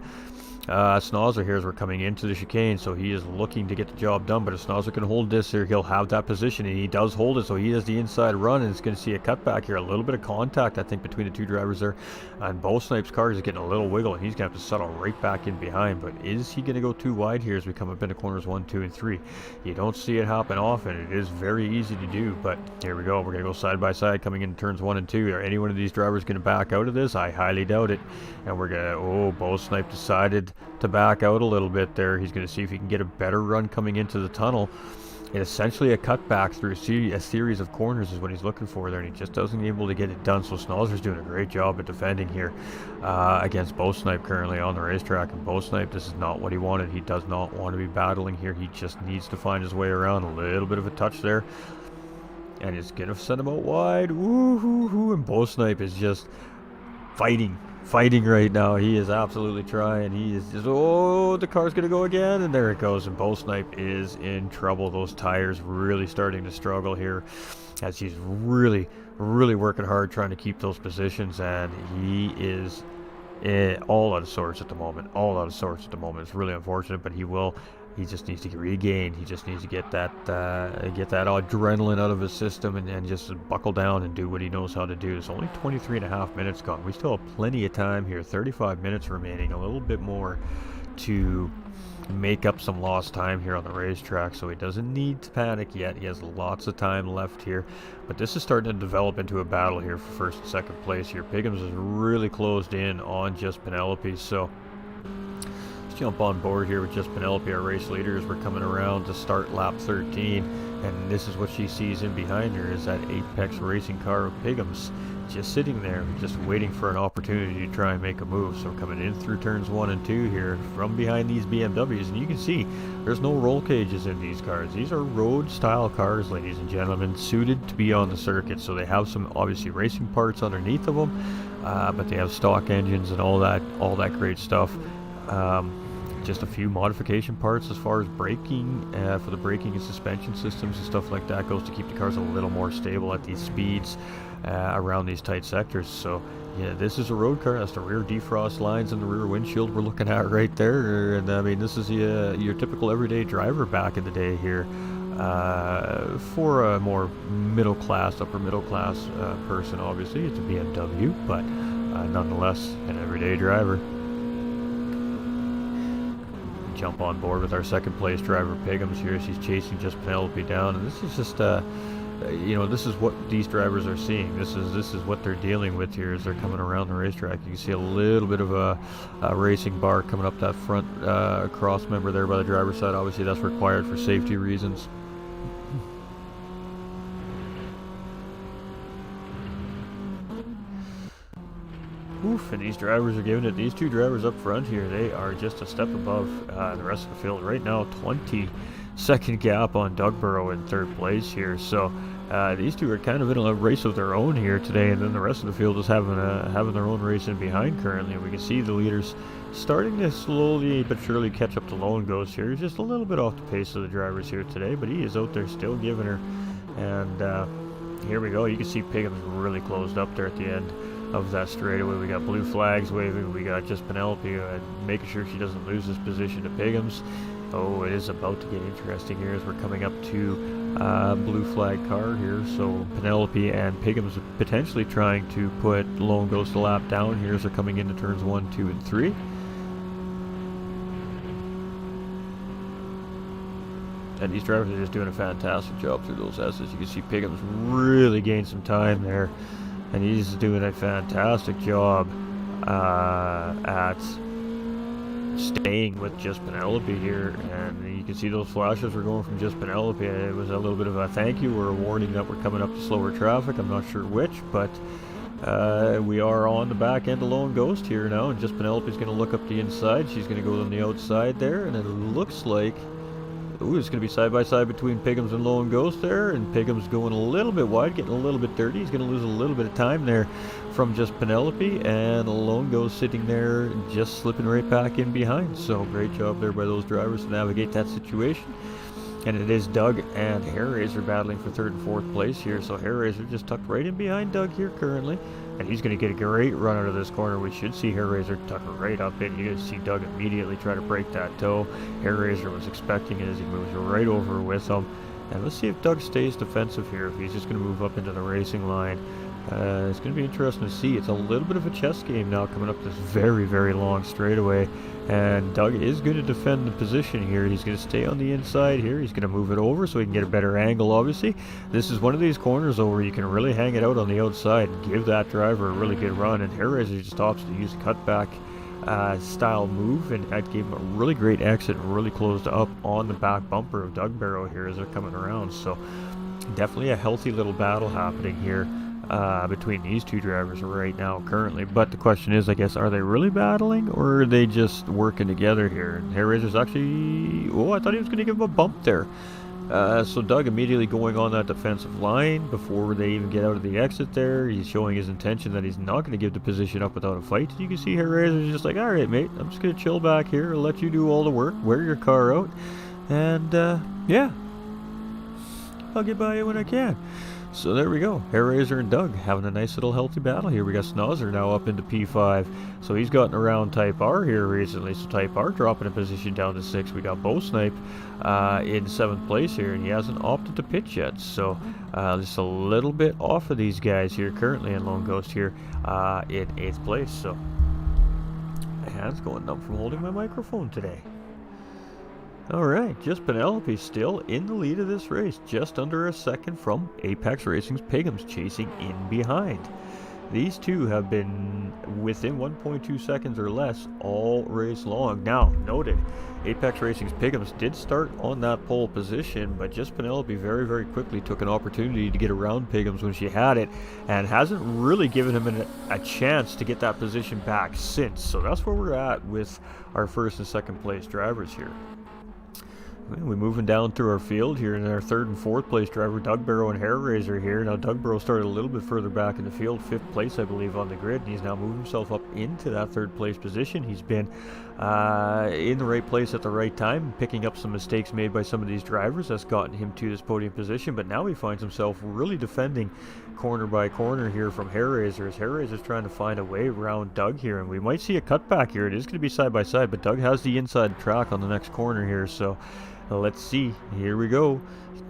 Snozzer here as we're coming into the chicane, so he is looking to get the job done, but if Snozzer can hold this here, he'll have that position, and he does hold it, so he has the inside run, and it's going to see a cutback here, a little bit of contact, I think, between the 2 drivers there, and Bow Snipe's car is getting a little wiggle, and he's going to have to settle right back in behind. But is he going to go too wide here as we come up into corners 1, 2, and 3? You don't see it happen often. It is very easy to do, but here we go. We're going to go side by side coming into turns 1 and 2. Are any one of these drivers going to back out of this? I highly doubt it. And we're going to, Bow Snipe decided to back out a little bit there. He's going to see if he can get a better run coming into the tunnel. And essentially a cutback through a series of corners is what he's looking for there, and he just doesn't able to get it done. So Snozzer's doing a great job at defending here against Bow Snipe currently on the racetrack. And Bow Snipe, this is not what he wanted. He does not want to be battling here. He just needs to find his way around. A little bit of a touch there, and it's going to send him out wide. Woo-hoo-hoo. And Bow Snipe is just fighting right now. He is absolutely trying. He is just, the car's gonna go again, and there it goes, and Bow Snipe is in trouble. Those tires really starting to struggle here as he's really working hard trying to keep those positions, and he is all out of sorts at the moment. It's really unfortunate, but he just needs to regain. He just needs to get that adrenaline out of his system and just buckle down and do what he knows how to do. It's only 23.5 minutes gone. We still have plenty of time here. 35 minutes remaining. A little bit more to make up some lost time here on the racetrack, so he doesn't need to panic yet. He has lots of time left here, but this is starting to develop into a battle here for 1st and 2nd place here. Piggums is really closed in on just Penelope, so jump on board here with just Penelope, our race leader, as we're coming around to start lap 13. And this is what she sees in behind her, is that Apex Racing car of Pigham's just sitting there, just waiting for an opportunity to try and make a move. So coming in through turns 1 and 2 here from behind these BMWs, and you can see there's no roll cages in these cars. These are road style cars, ladies and gentlemen, suited to be on the circuit. So they have some obviously racing parts underneath of them, but they have stock engines and all that great stuff. Just a few modification parts as far as braking, for the braking and suspension systems and stuff like that goes to keep the cars a little more stable at these speeds around these tight sectors. So yeah, this is a road car. That's the rear defrost lines and the rear windshield we're looking at right there. And I mean, this is your typical everyday driver back in the day here, for a more middle class, upper middle class person. Obviously it's a BMW, but nonetheless an everyday driver. Jump on board with our second place driver Pigham's here. She's chasing just Penelope down, and this is just you know, this is what these drivers are seeing. This is what they're dealing with here as they're coming around the racetrack. You can see a little bit of a racing bar coming up that front cross member there by the driver's side. Obviously that's required for safety reasons. Oof, and these drivers are giving it. These two drivers up front here, they are just a step above the rest of the field right now. 20-second gap on Dugborough in third place here. So these two are kind of in a race of their own here today, and then the rest of the field is having their own race in behind currently. And we can see the leaders starting to slowly but surely catch up to Lone Ghost here. He's just a little bit off the pace of the drivers here today, but he is out there still giving her. And here we go. You can see Pigham's really closed up there at the end of that straightaway. We got blue flags waving. We got just Penelope making sure she doesn't lose this position to Pigham's. Oh, it is about to get interesting here as we're coming up to blue flag car here. So Penelope and Pigham's potentially trying to put Lone Ghost a lap down here as they're coming into turns 1, 2, and 3. And these drivers are just doing a fantastic job through those S's. You can see Pigham's really gained some time there, and he's doing a fantastic job at staying with just Penelope here. And you can see those flashes were going from just Penelope. It was a little bit of a thank you or a warning that we're coming up to slower traffic. I'm not sure which, but we are on the back end of Lone Ghost here now, and just Penelope's going to look up the inside. She's going to go on the outside there, and it looks like, ooh, it's going to be side by side between Pigham's and Lone Ghost there, and Pigham's going a little bit wide, getting a little bit dirty. He's going to lose a little bit of time there from just Penelope, and Lone Ghost sitting there just slipping right back in behind. So great job there by those drivers to navigate that situation. And it is Doug and Hairraiser battling for third and fourth place here. So Hairraiser just tucked right in behind Doug here currently, and he's going to get a great run out of this corner. We should see Hairraiser tuck right up in. You're going to see Doug immediately try to break that toe. Hairraiser was expecting it as he moves right over with him. And let's see if Doug stays defensive here, if he's just going to move up into the racing line. It's going to be interesting to see. It's a little bit of a chess game now coming up this very, very long straightaway. And Doug is going to defend the position here. He's going to stay on the inside here. He's going to move it over so he can get a better angle, obviously. This is one of these corners, though, where you can really hang it out on the outside and give that driver a really good run. And Hairraiser just opts to use a cutback style move, and that gave him a really great exit and really closed up on the back bumper of Doug Barrow here as they're coming around. So definitely a healthy little battle happening here between these two drivers right now currently. But the question is, I guess, are they really battling, or are they just working together here? And Hairraiser's actually, oh, I thought he was going to give him a bump there. So Doug immediately going on that defensive line before they even get out of the exit there. He's showing his intention that he's not going to give the position up without a fight. You can see Hairraiser's just like, all right, mate, I'm just going to chill back here. I'll let you do all the work. Wear your car out. And, yeah, I'll get by you when I can. So there we go. Hairraiser and Doug having a nice little healthy battle here. We got Snozzer now up into P5. So he's gotten around Type R here recently. So Type R dropping a position down to 6. We got Bo Snipe in 7th place here, and he hasn't opted to pitch yet. So just a little bit off of these guys here currently, in Lone Ghost here in 8th place. So my hand's going numb from holding my microphone today. Alright, just Penelope still in the lead of this race, just under a second from Apex Racing's Pigham's chasing in behind. these two have been within 1.2 seconds or less all race long. Now, noted, Apex Racing's Piggums did start on that pole position, but just Penelope very, very quickly took an opportunity to get around Piggums when she had it, and hasn't really given him a chance to get that position back since. So that's where we're at with our first and second place drivers here. We're moving down through our field here, and our third and fourth place driver, Doug Barrow and Hair Razor here. Now, Doug Barrow started a little bit further back in the field, 5th place, I believe, on the grid, and he's now moved himself up into that 3rd place position. He's been in the right place at the right time, picking up some mistakes made by some of these drivers. That's gotten him to this podium position, but now he finds himself really defending corner by corner here from Hair Razor, as Hair Razor's trying to find a way around Doug here, and we might see a cutback here. It is going to be side by side, but Doug has the inside track on the next corner here, so let's see. Here we go.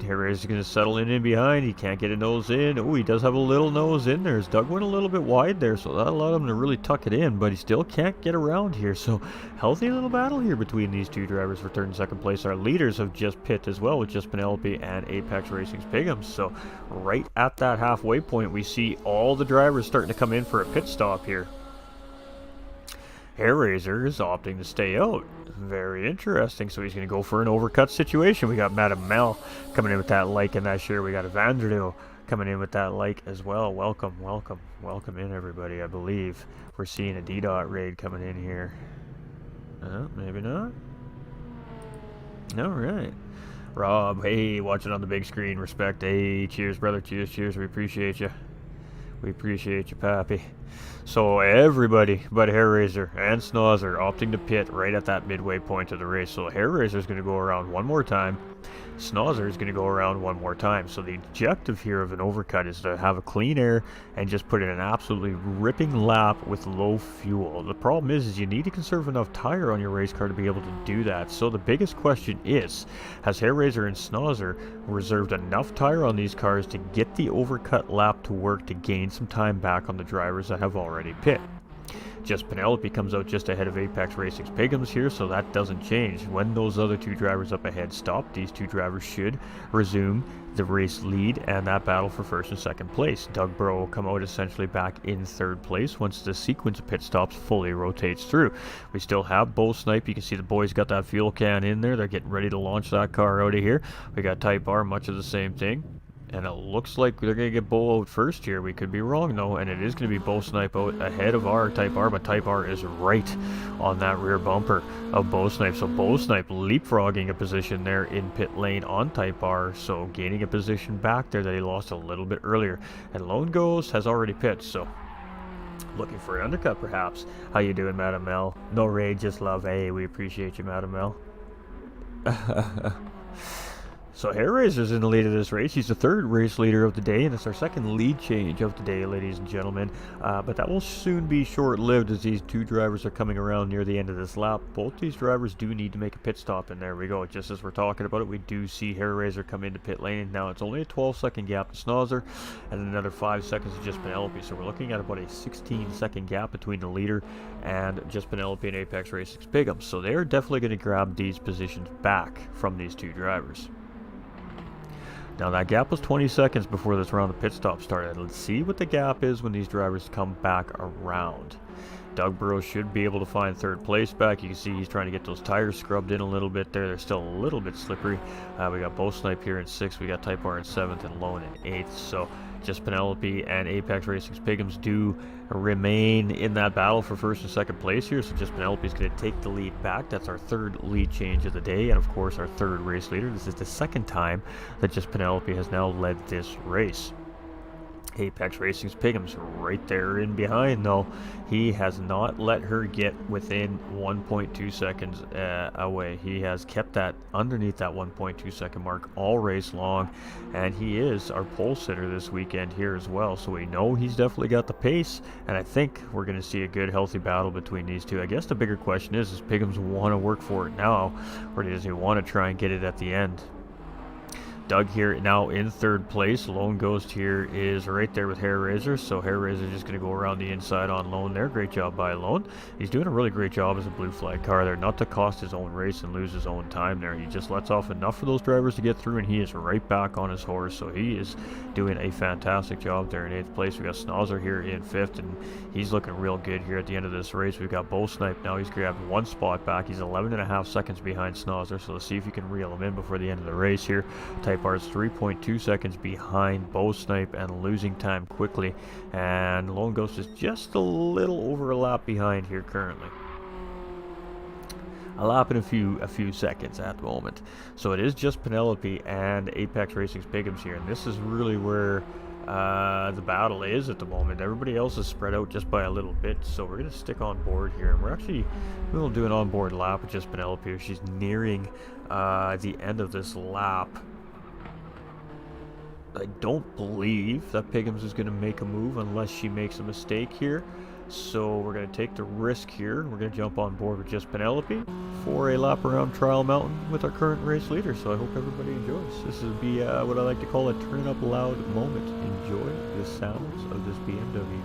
Hair Razor's going to settle in behind. He can't get a nose in. Oh, he does have a little nose in there. As Doug went a little bit wide there, so that allowed him to really tuck it in, but he still can't get around here. So healthy little battle here between these two drivers for 3rd and 2nd place. Our leaders have just pit as well, with just Penelope and Apex Racing's Piggums. So right at that halfway point, we see all the drivers starting to come in for a pit stop here. Hair Razor is opting to stay out. Very interesting. So he's going to go for an overcut situation. We got Madame Mel coming in with that like and that share. We got Evandro coming in with that like as well. Welcome, welcome, welcome in, everybody. I believe we're seeing a D-Dot raid coming in here. Maybe not. All right. Rob, hey, watching on the big screen. Respect. Hey, cheers, brother. Cheers, cheers. We appreciate you. We appreciate you, Pappy. So everybody but Hair Razor and Snozzer opting to pit right at that midway point of the race. So Hair Razor is going to go around one more time. Snozzer is going to go around one more time. So the objective here of an overcut is to have a clean air and just put in an absolutely ripping lap with low fuel. The problem is you need to conserve enough tire on your race car to be able to do that. So the biggest question is, has Hair Razor and Snozzer reserved enough tire on these cars to get the overcut lap to work to gain some time back on the drivers that have already pit? Just Penelope comes out just ahead of Apex Racing's Piggums here, so that doesn't change. When those other two drivers up ahead stop, these two drivers should resume the race lead and that battle for 1st and 2nd place. Doug Barrow will come out essentially back in 3rd place once the sequence of pit stops fully rotates through. We still have Bo Snipe. You can see the boys got that fuel can in there. They're getting ready to launch that car out of here. We got Type R, much of the same thing. And it looks like they're going to get Bo out first here. We could be wrong, though, and it is going to be Bo Snipe out ahead of our Type R, but Type R is right on that rear bumper of Bo Snipe. So Bo Snipe leapfrogging a position there in pit lane on Type R, so gaining a position back there that he lost a little bit earlier. And Lone Ghost has already pit, so looking for an undercut, perhaps. How you doing, Madam Mel? No raid, just love. Hey, we appreciate you, Madam Mel. So Hair Razor's in the lead of this race. He's the 3rd race leader of the day, and it's our 2nd lead change of the day, ladies and gentlemen. But that will soon be short-lived as these two drivers are coming around near the end of this lap. Both these drivers do need to make a pit stop, and there we go. Just as we're talking about it, we do see Hair Razor come into pit lane. Now it's only a 12-second gap to Snozzer, and another 5 seconds to Just Penelope. So we're looking at about a 16-second gap between the leader and Just Penelope and Apex Racing's Piggums. So they're definitely going to grab these positions back from these two drivers. Now that gap was 20 seconds before this round of pit stop started. Let's see what the gap is when these drivers come back around. Doug Barrow should be able to find 3rd place back. You can see he's trying to get those tires scrubbed in a little bit there. They're still a little bit slippery. We got Bo Snipe here in 6th. We got Type R in 7th and Lone in 8th. So Just Penelope and Apex Racing's Piggums do remain in that battle for 1st and 2nd place here. So Just Penelope is going to take the lead back. That's our 3rd lead change of the day, and of course our 3rd race leader. This is the 2nd time that Just Penelope has now led this race. Apex Racing's Piggums right there in behind, though. He has not let her get within 1.2 seconds away. He has kept that underneath that 1.2 second mark all race long, and he is our pole sitter this weekend here as well. So we know he's definitely got the pace, and I think we're going to see a good, healthy battle between these two. I guess the bigger question is, does Piggums want to work for it now, or does he want to try and get it at the end? Doug here now in third place. Lone Ghost here is right there with Hair Razor, so Hair Razor is just going to go around the inside on Lone there. Great job by Lone. He's doing a really great job as a blue flag car there, not to cost his own race and lose his own time there. He just lets off enough for those drivers to get through, and he is right back on his horse, so he is doing a fantastic job there in 8th place. We got Snozzer here in 5th, and he's looking real good here at the end of this race. We've got Bo Snipe now. He's grabbed 1 spot back. He's 11.5 seconds behind Snozzer, so let's see if you can reel him in before the end of the race here. Type R's 3.2 seconds behind Bo Snipe and losing time quickly, and Lone Ghost is just a little over a lap behind here currently. A lap and a few seconds at the moment. So it is just Penelope and Apex Racing's Piggums here, and this is really where the battle is at the moment. Everybody else is spread out just by a little bit, so we're going to stick on board here, and we'll do an onboard lap with just Penelope. She's nearing the end of this lap. I don't believe that Piggums is going to make a move unless she makes a mistake here. So we're going to take the risk here. We're going to jump on board with just Penelope for a lap around Trial Mountain with our current race leader. So I hope everybody enjoys. This will be what I like to call a turn up loud moment. Enjoy the sounds of this BMW.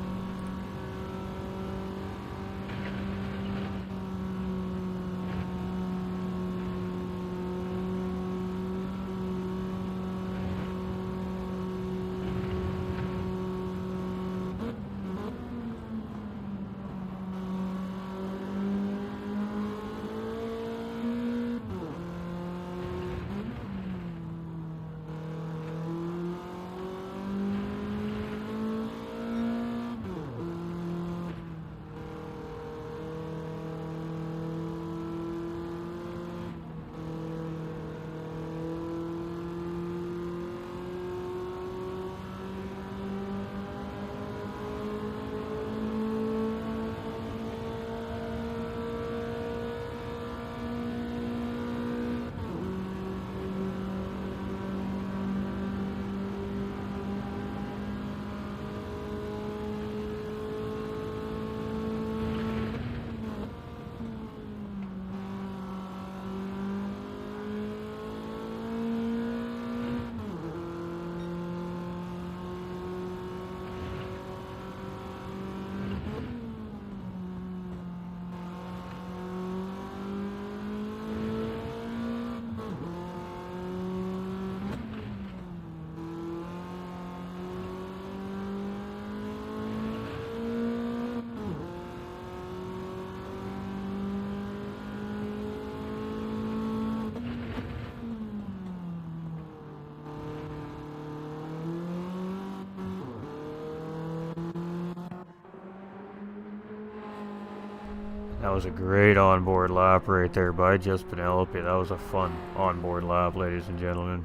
That was a great onboard lap right there by just Penelope. That was a fun onboard lap, ladies and gentlemen.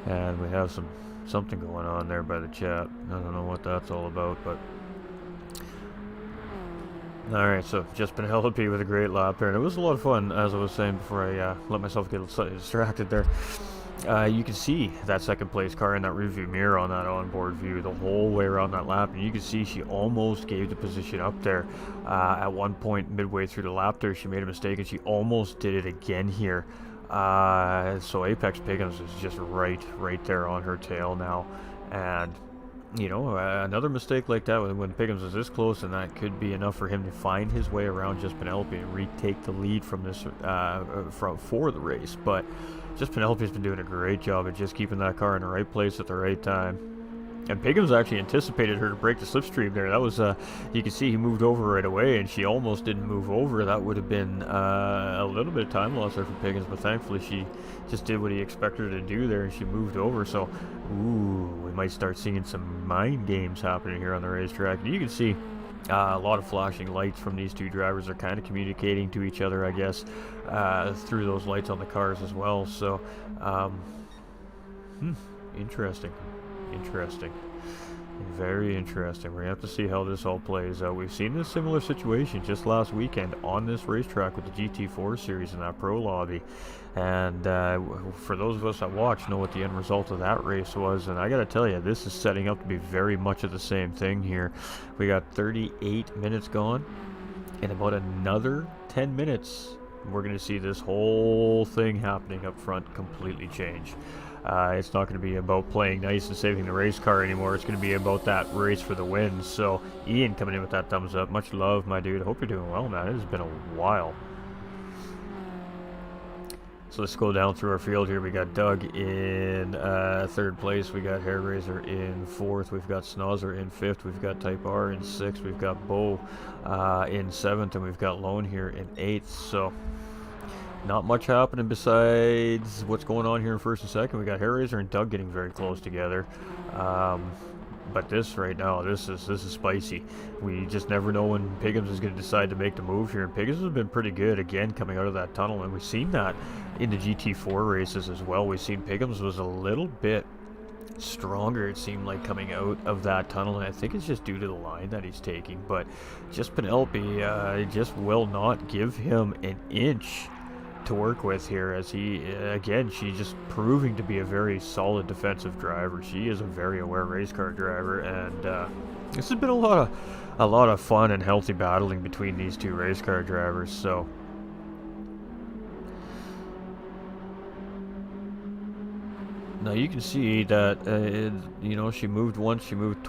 And we have something going on there by the chat. I don't know what that's all about, but alright, so just Penelope with a great lap there. And it was a lot of fun, as I was saying before I let myself get distracted there. You can see that second place car in that rearview mirror on that onboard view the whole way around that lap, and you can see she almost gave the position up there. At one point midway through the lap there, she made a mistake and she almost did it again here. So Apex Piggums is just right there on her tail now, and you know, another mistake like that when Piggums is this close, and that could be enough for him to find his way around just Penelope and retake the lead from this for the race. But just Penelope's been doing a great job at just keeping that car in the right place at the right time. And Piggums actually anticipated her to break the slipstream there. That was, you can see he moved over right away, and she almost didn't move over. That would have been a little bit of time loss there for Piggums, but thankfully she just did what he expected her to do there, and she moved over. So, ooh, we might start seeing some mind games happening here on the racetrack. And you can see a lot of flashing lights from these two drivers. Are kind of communicating to each other, I guess, through those lights on the cars as well. So, interesting. Very interesting. We're going to have to see how this all plays out. We've seen this similar situation just last weekend on this racetrack with the GT4 series in that pro lobby. And for those of us that watched know what the end result of that race was. And I got to tell you, this is setting up to be very much of the same thing here. We got 38 minutes gone. In about another 10 minutes, we're going to see this whole thing happening up front completely change. It's not going to be about playing nice and saving the race car anymore. It's going to be about that race for the win. So Ian coming in with that thumbs up. Much love, my dude. Hope you're doing well, man. It has been a while. So let's go down through our field here. We got Doug in third place. We got Hair Razor in fourth. We've got Snozzer in fifth. We've got Type R in sixth. We've got Bo in seventh. And we've got Lone here in eighth. So not much happening besides what's going on here in first and second. We got Hair Razor and Doug getting very close together. But this right now, this is spicy. We just never know when Piggums is going to decide to make the move here. And Piggums has been pretty good again coming out of that tunnel, and we've seen that in the GT4 races as well. We've seen Piggums was a little bit stronger, it seemed like, coming out of that tunnel, and I think it's just due to the line that he's taking. But just Penelope just will not give him an inch to work with here, as he again, she's just proving to be a very solid defensive driver. She is a very aware race car driver, and this has been a lot of fun and healthy battling between these two race car drivers. So now you can see that you know, she moved once, she moved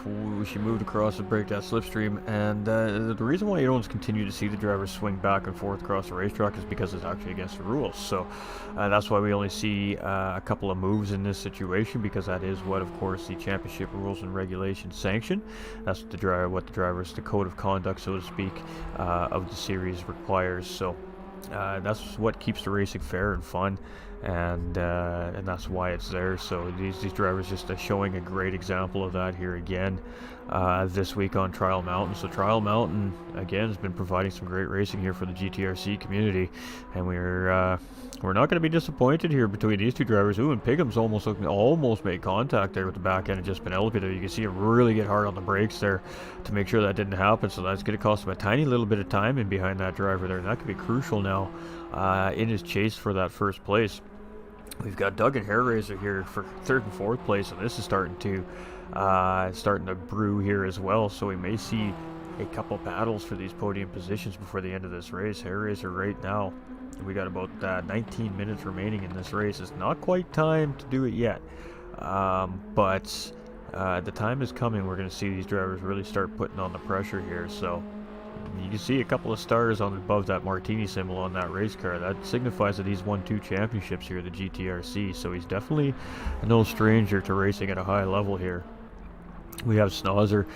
across to break that slipstream, and the reason why you don't continue to see the drivers swing back and forth across the racetrack is because it's actually against the rules. So that's why we only see a couple of moves in this situation, because that is what, of course, the championship rules and regulations sanction. That's what the drivers, the code of conduct, so to speak, of the series requires. So that's what keeps the racing fair and fun, and that's why it's there. So these drivers just showing a great example of that here again this week on Trial Mountain. So Trial Mountain again has been providing some great racing here for the GTRC community, and we're not going to be disappointed here between these two drivers. Ooh, and Piggums almost made contact there with the back end of just Penelope there. You can see him really get hard on the brakes there to make sure that didn't happen. So that's going to cost him a tiny little bit of time in behind that driver there, and that could be crucial now in his chase for that first place. We've got Doug and Hair Razor here for third and fourth place, and this is starting to brew here as well. So we may see a couple battles for these podium positions before the end of this race. Hair Razor right now, we got about 19 minutes remaining in this race. It's not quite time to do it yet, but the time is coming. We're going to see these drivers really start putting on the pressure here. So you can see a couple of stars on above that martini symbol on that race car. That signifies that he's won 2 championships here at the GTRC, so he's definitely no stranger to racing at a high level here. We have Snozzer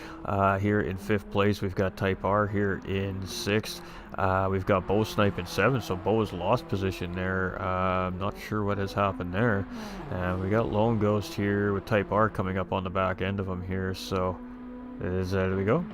here in 5th place. We've got Type R here in 6th. We've got Bo Snipe in 7th, so Bo has lost position there. I'm not sure what has happened there. And we got Lone Ghost here with Type R coming up on the back end of him here. So there we go.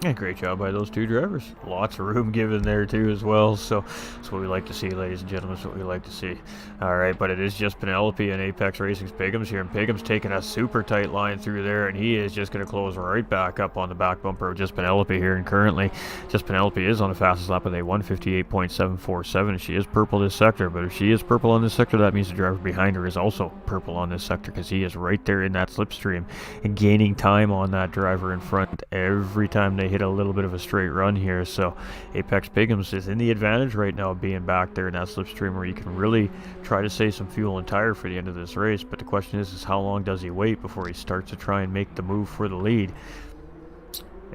And great job by those two drivers. Lots of room given there too as well. So that's what we like to see, ladies and gentlemen. That's what we like to see. All right, but it is just Penelope and Apex Racing's Piggums here. And Piggums taking a super tight line through there, and he is just going to close right back up on the back bumper of just Penelope here. And currently, just Penelope is on the fastest lap with a 158.747. She is purple this sector, but if she is purple on this sector, that means the driver behind her is also purple on this sector, because he is right there in that slipstream and gaining time on that driver in front every time they hit a little bit of a straight run here. So Apex Piggums is in the advantage right now, being back there in that slipstream where you can really try to save some fuel and tire for the end of this race. But the question is how long does he wait before he starts to try and make the move for the lead?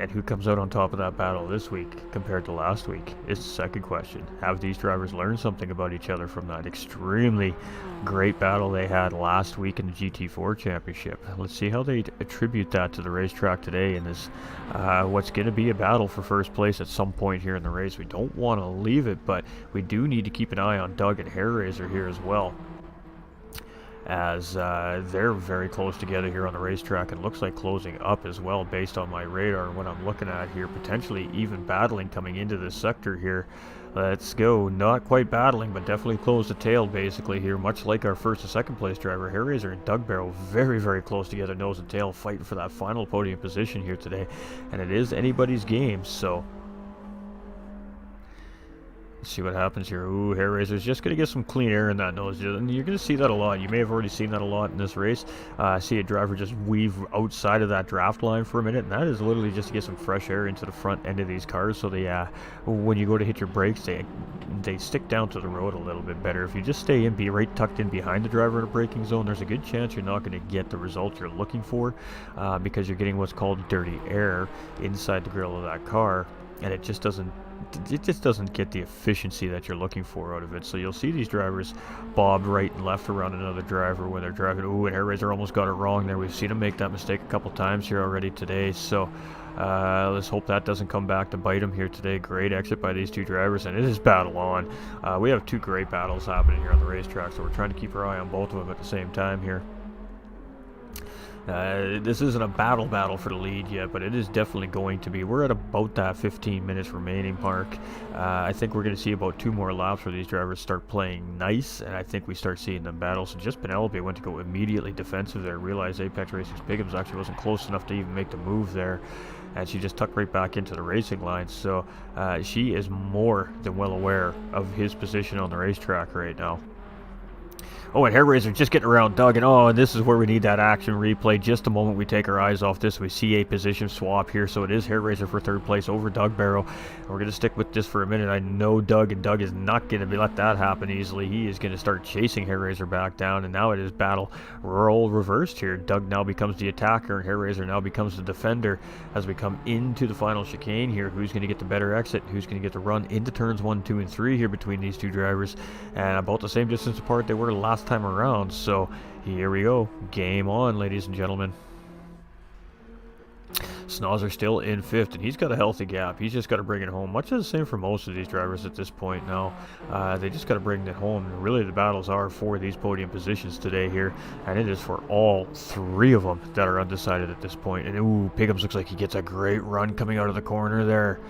And who comes out on top of that battle this week compared to last week is the second question. Have these drivers learned something about each other from that extremely great battle they had last week in the GT4 Championship? Let's see how they attribute that to the racetrack today in this what's going to be a battle for first place at some point here in the race. We don't want to leave it, but we do need to keep an eye on Doug and Hair Razor here as well, as they're very close together here on the racetrack, and looks like closing up as well based on my radar and what I'm looking at here, potentially even battling coming into this sector here. Let's go. Not quite battling, but definitely close the tail basically here, much like our first and second place driver. Hair Razor and Doug Barrow very, very close together, nose and tail, fighting for that final podium position here today, and it is anybody's game. So Let's see what happens here. Ooh, Hair Razor's just going to get some clean air in that nose. And you're going to see that a lot. You may have already seen that a lot in this race. See a driver just weave outside of that draft line for a minute. And that is literally just to get some fresh air into the front end of these cars. So they, when you go to hit your brakes, they stick down to the road a little bit better. If you just stay in, be right tucked in behind the driver in a braking zone, there's a good chance you're not going to get the result you're looking for because you're getting what's called dirty air inside the grill of that car. And it just doesn't get the efficiency that you're looking for out of it. So you'll see these drivers bob right and left around another driver when they're driving. Ooh, and Hair Razor almost got it wrong there. We've seen him make that mistake a couple times here already today. So let's hope that doesn't come back to bite him here today. Great exit by these two drivers, and it is battle on. We have two great battles happening here on the racetrack, so we're trying to keep our eye on both of them at the same time here. This isn't a battle for the lead yet, but it is definitely going to be. We're at about that 15 minutes remaining mark. I think we're going to see about 2 more laps where these drivers start playing nice, and I think we start seeing them battle. So just Penelope went to go immediately defensive there, realized Apex Racing's Piggums actually wasn't close enough to even make the move there, and she just tucked right back into the racing line. So she is more than well aware of his position on the racetrack right now. Oh, and Hair Razor just getting around Doug, and this is where we need that action replay. Just a moment we take our eyes off this, we see a position swap here, so it is Hair Razor for 3rd place over Doug Barrow. And we're going to stick with this for a minute. I know Doug is not going to let that happen easily. He is going to start chasing Hair Razor back down, and now it is battle role reversed here. Doug now becomes the attacker, and Hair Razor now becomes the defender as we come into the final chicane here. Who's going to get the better exit? Who's going to get the run into turns 1, 2, and 3 here between these two drivers? And about the same distance apart they were last time around. So here we go, game on, ladies and gentlemen. Snozzer still in 5th, and he's got a healthy gap. He's just got to bring it home. Much of the same for most of these drivers at this point now. They just got to bring it home. Really, the battles are for these podium positions today here, and it is for all 3 of them that are undecided at this point. And ooh, Piggums looks like he gets a great run coming out of the corner there.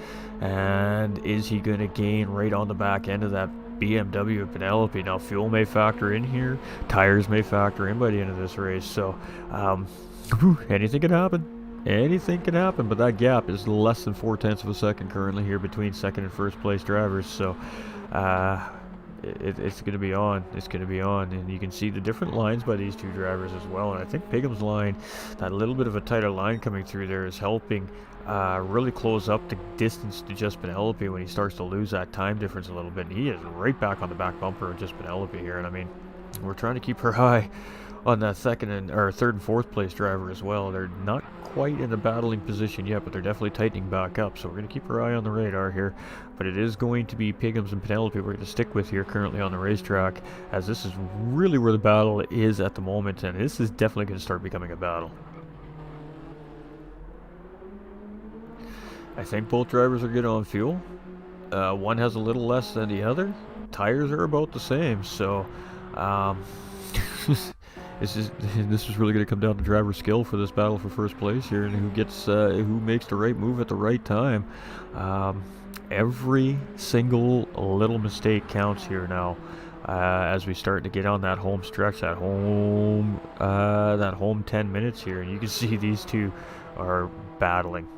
And is he going to gain right on the back end of that BMW and Penelope? Now, fuel may factor in here. Tires may factor in by the end of this race. So, anything can happen. Anything can happen, but that gap is less than 0.4 of a second currently here between 2nd and 1st place drivers. So, it's going to be on. It's going to be on. And you can see the different lines by these two drivers as well. And I think Piggum's line, that little bit of a tighter line coming through there, is helping really close up the distance to just Penelope when he starts to lose that time difference a little bit. And he is right back on the back bumper of just Penelope here. And I mean, we're trying to keep her eye on that 3rd and 4th place driver as well. They're not quite in a battling position yet, but they're definitely tightening back up. So we're going to keep our eye on the radar here. But it is going to be Piggums and Penelope we're going to stick with here currently on the racetrack, as this is really where the battle is at the moment, and this is definitely going to start becoming a battle. I think both drivers are good on fuel. One has a little less than the other. Tires are about the same, so this is really going to come down to driver skill for this battle for 1st place here, and who makes the right move at the right time. Every single little mistake counts here now, as we start to get on that home stretch, that home 10 minutes here, and you can see these two are battling,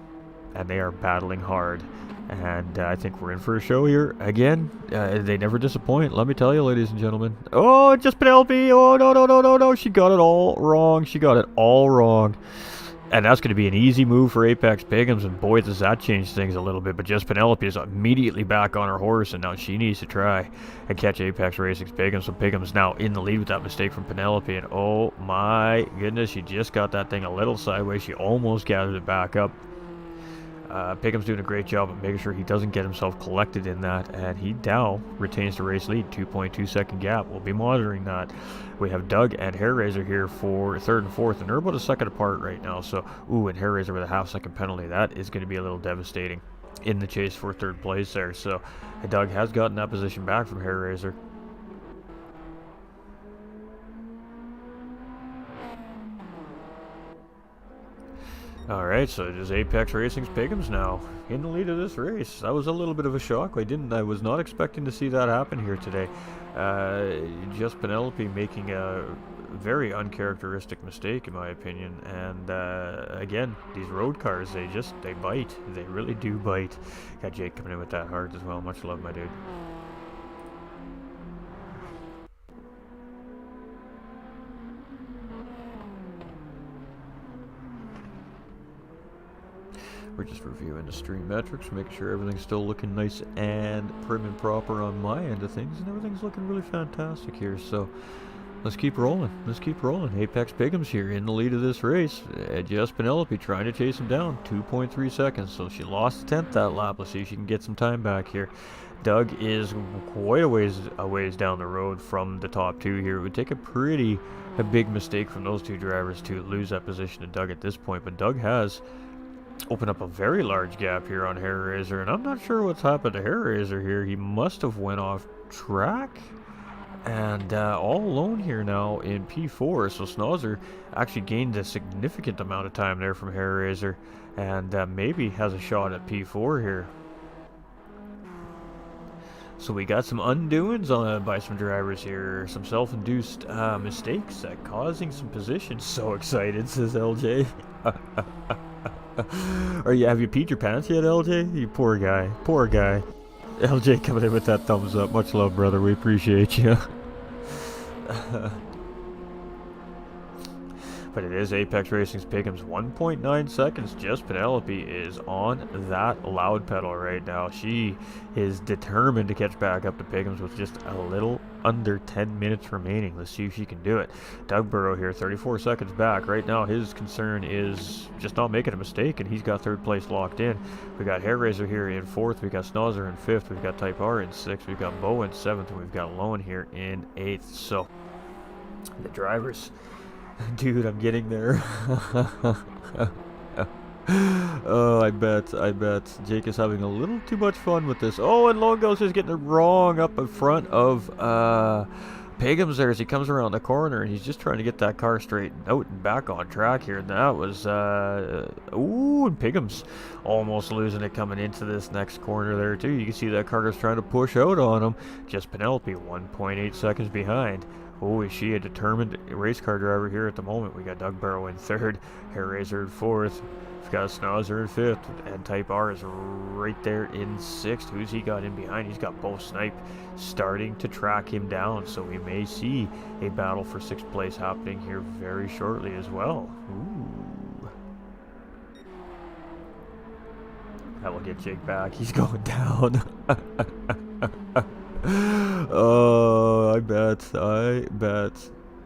and they are battling hard. And I think we're in for a show here. Again, they never disappoint, let me tell you, ladies and gentlemen. Oh, just Penelope. Oh, no. She got it all wrong. And that's going to be an easy move for Apex Piggums. And boy, does that change things a little bit. But just Penelope is immediately back on her horse. And now she needs to try and catch Apex Racing's Piggums. So Piggums now in the lead with that mistake from Penelope. And oh my goodness, she just got that thing a little sideways. She almost gathered it back up. Piggum's doing a great job of making sure he doesn't get himself collected in that, and he now retains the race lead, 2.2 second gap. We'll be monitoring that. We have Doug and Hair Razor here for 3rd and 4th, and they're about a second apart right now. So, and Hair Razor with a half-second penalty. That is going to be a little devastating in the chase for 3rd place there. So, Doug has gotten that position back from Hair Razor. Alright, so it is Apex Racing's Piggums now in the lead of this race. That was a little bit of a shock. I was not expecting to see that happen here today. Just Penelope making a very uncharacteristic mistake, in my opinion. And again, these road cars, they bite. They really do bite. Got Jake coming in with that hard as well. Much love, my dude. We're just reviewing the stream metrics, making sure everything's still looking nice and prim and proper on my end of things, and everything's looking really fantastic here. So let's keep rolling. Let's keep rolling. Apex Pigham's here in the lead of this race. Jess Penelope trying to chase him down. 2.3 seconds. So she lost the 10th that lap. Let's see if she can get some time back here. Doug is quite a ways down the road from the top two here. It would take a big mistake from those two drivers to lose that position to Doug at this point. But Doug has opened up a very large gap here on Hair Razor. And I'm not sure what's happened to Hair Razor here. He must have went off track. And all alone here now in P4, so Snozzer actually gained a significant amount of time there from Hair Razor, and maybe has a shot at P4 here. So we got some undoings by some drivers here, some self-induced mistakes causing some positions. So excited, says LJ. Have you peed your pants yet, LJ? You poor guy, poor guy. LJ coming in with that thumbs up. Much love, brother. We appreciate you. But it is Apex Racing's Pigham's 1.9 seconds. Just Penelope is on that loud pedal right now. She is determined to catch back up to Pigham's with just a little under 10 minutes remaining. Let's see if she can do it. Doug Burrow here, 34 seconds back. Right now his concern is just not making a mistake, and he's got third place locked in. We got Hair Razor here in fourth. We got Snozzer in fifth. We've got Type R in sixth. We've got Bo in seventh. And we've got Lone here in eighth. So the drivers... Dude, I'm getting there. Oh, I bet. Jake is having a little too much fun with this. Oh, and Lone Ghost is getting it wrong up in front of Pigham's there as he comes around the corner, and he's just trying to get that car straightened out and back on track here. And that was, ooh, and Pigham's almost losing it coming into this next corner there, too. You can see that car is trying to push out on him. Just Penelope, 1.8 seconds behind. Oh, is she a determined race car driver here at the moment? We got Doug Burrow in third, Hair Razor in fourth, we've got Snozzer in fifth, and Type R is right there in sixth. Who's he got in behind? He's got Bo Snipe starting to track him down, so we may see a battle for sixth place happening here very shortly as well. Ooh. That will get Jake back. He's going down. Oh, I bet.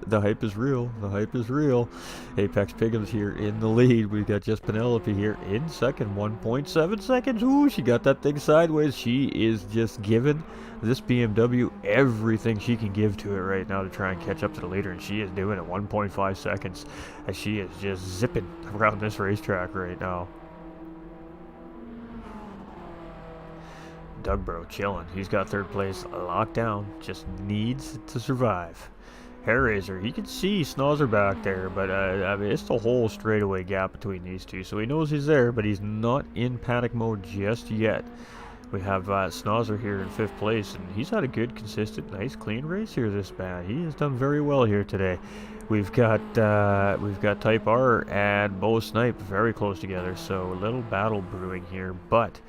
The hype is real. The hype is real. Apex Pigham's here in the lead. We've got just Penelope here in second. 1.7 seconds. Ooh, she got that thing sideways. She is just giving this BMW everything she can give to it right now to try and catch up to the leader. And she is doing it 1.5 seconds as she is just zipping around this racetrack right now. Doug Burrow chilling. He's got third place locked down. Just needs to survive. Hair Razor, he can see Snozzer back there, but I mean, it's the whole straightaway gap between these two. So he knows he's there, but he's not in panic mode just yet. We have Snozzer here in fifth place, and he's had a good, consistent, nice, clean race here. This man, he has done very well here today. We've got Type R and Bo Snipe very close together, so a little battle brewing here, but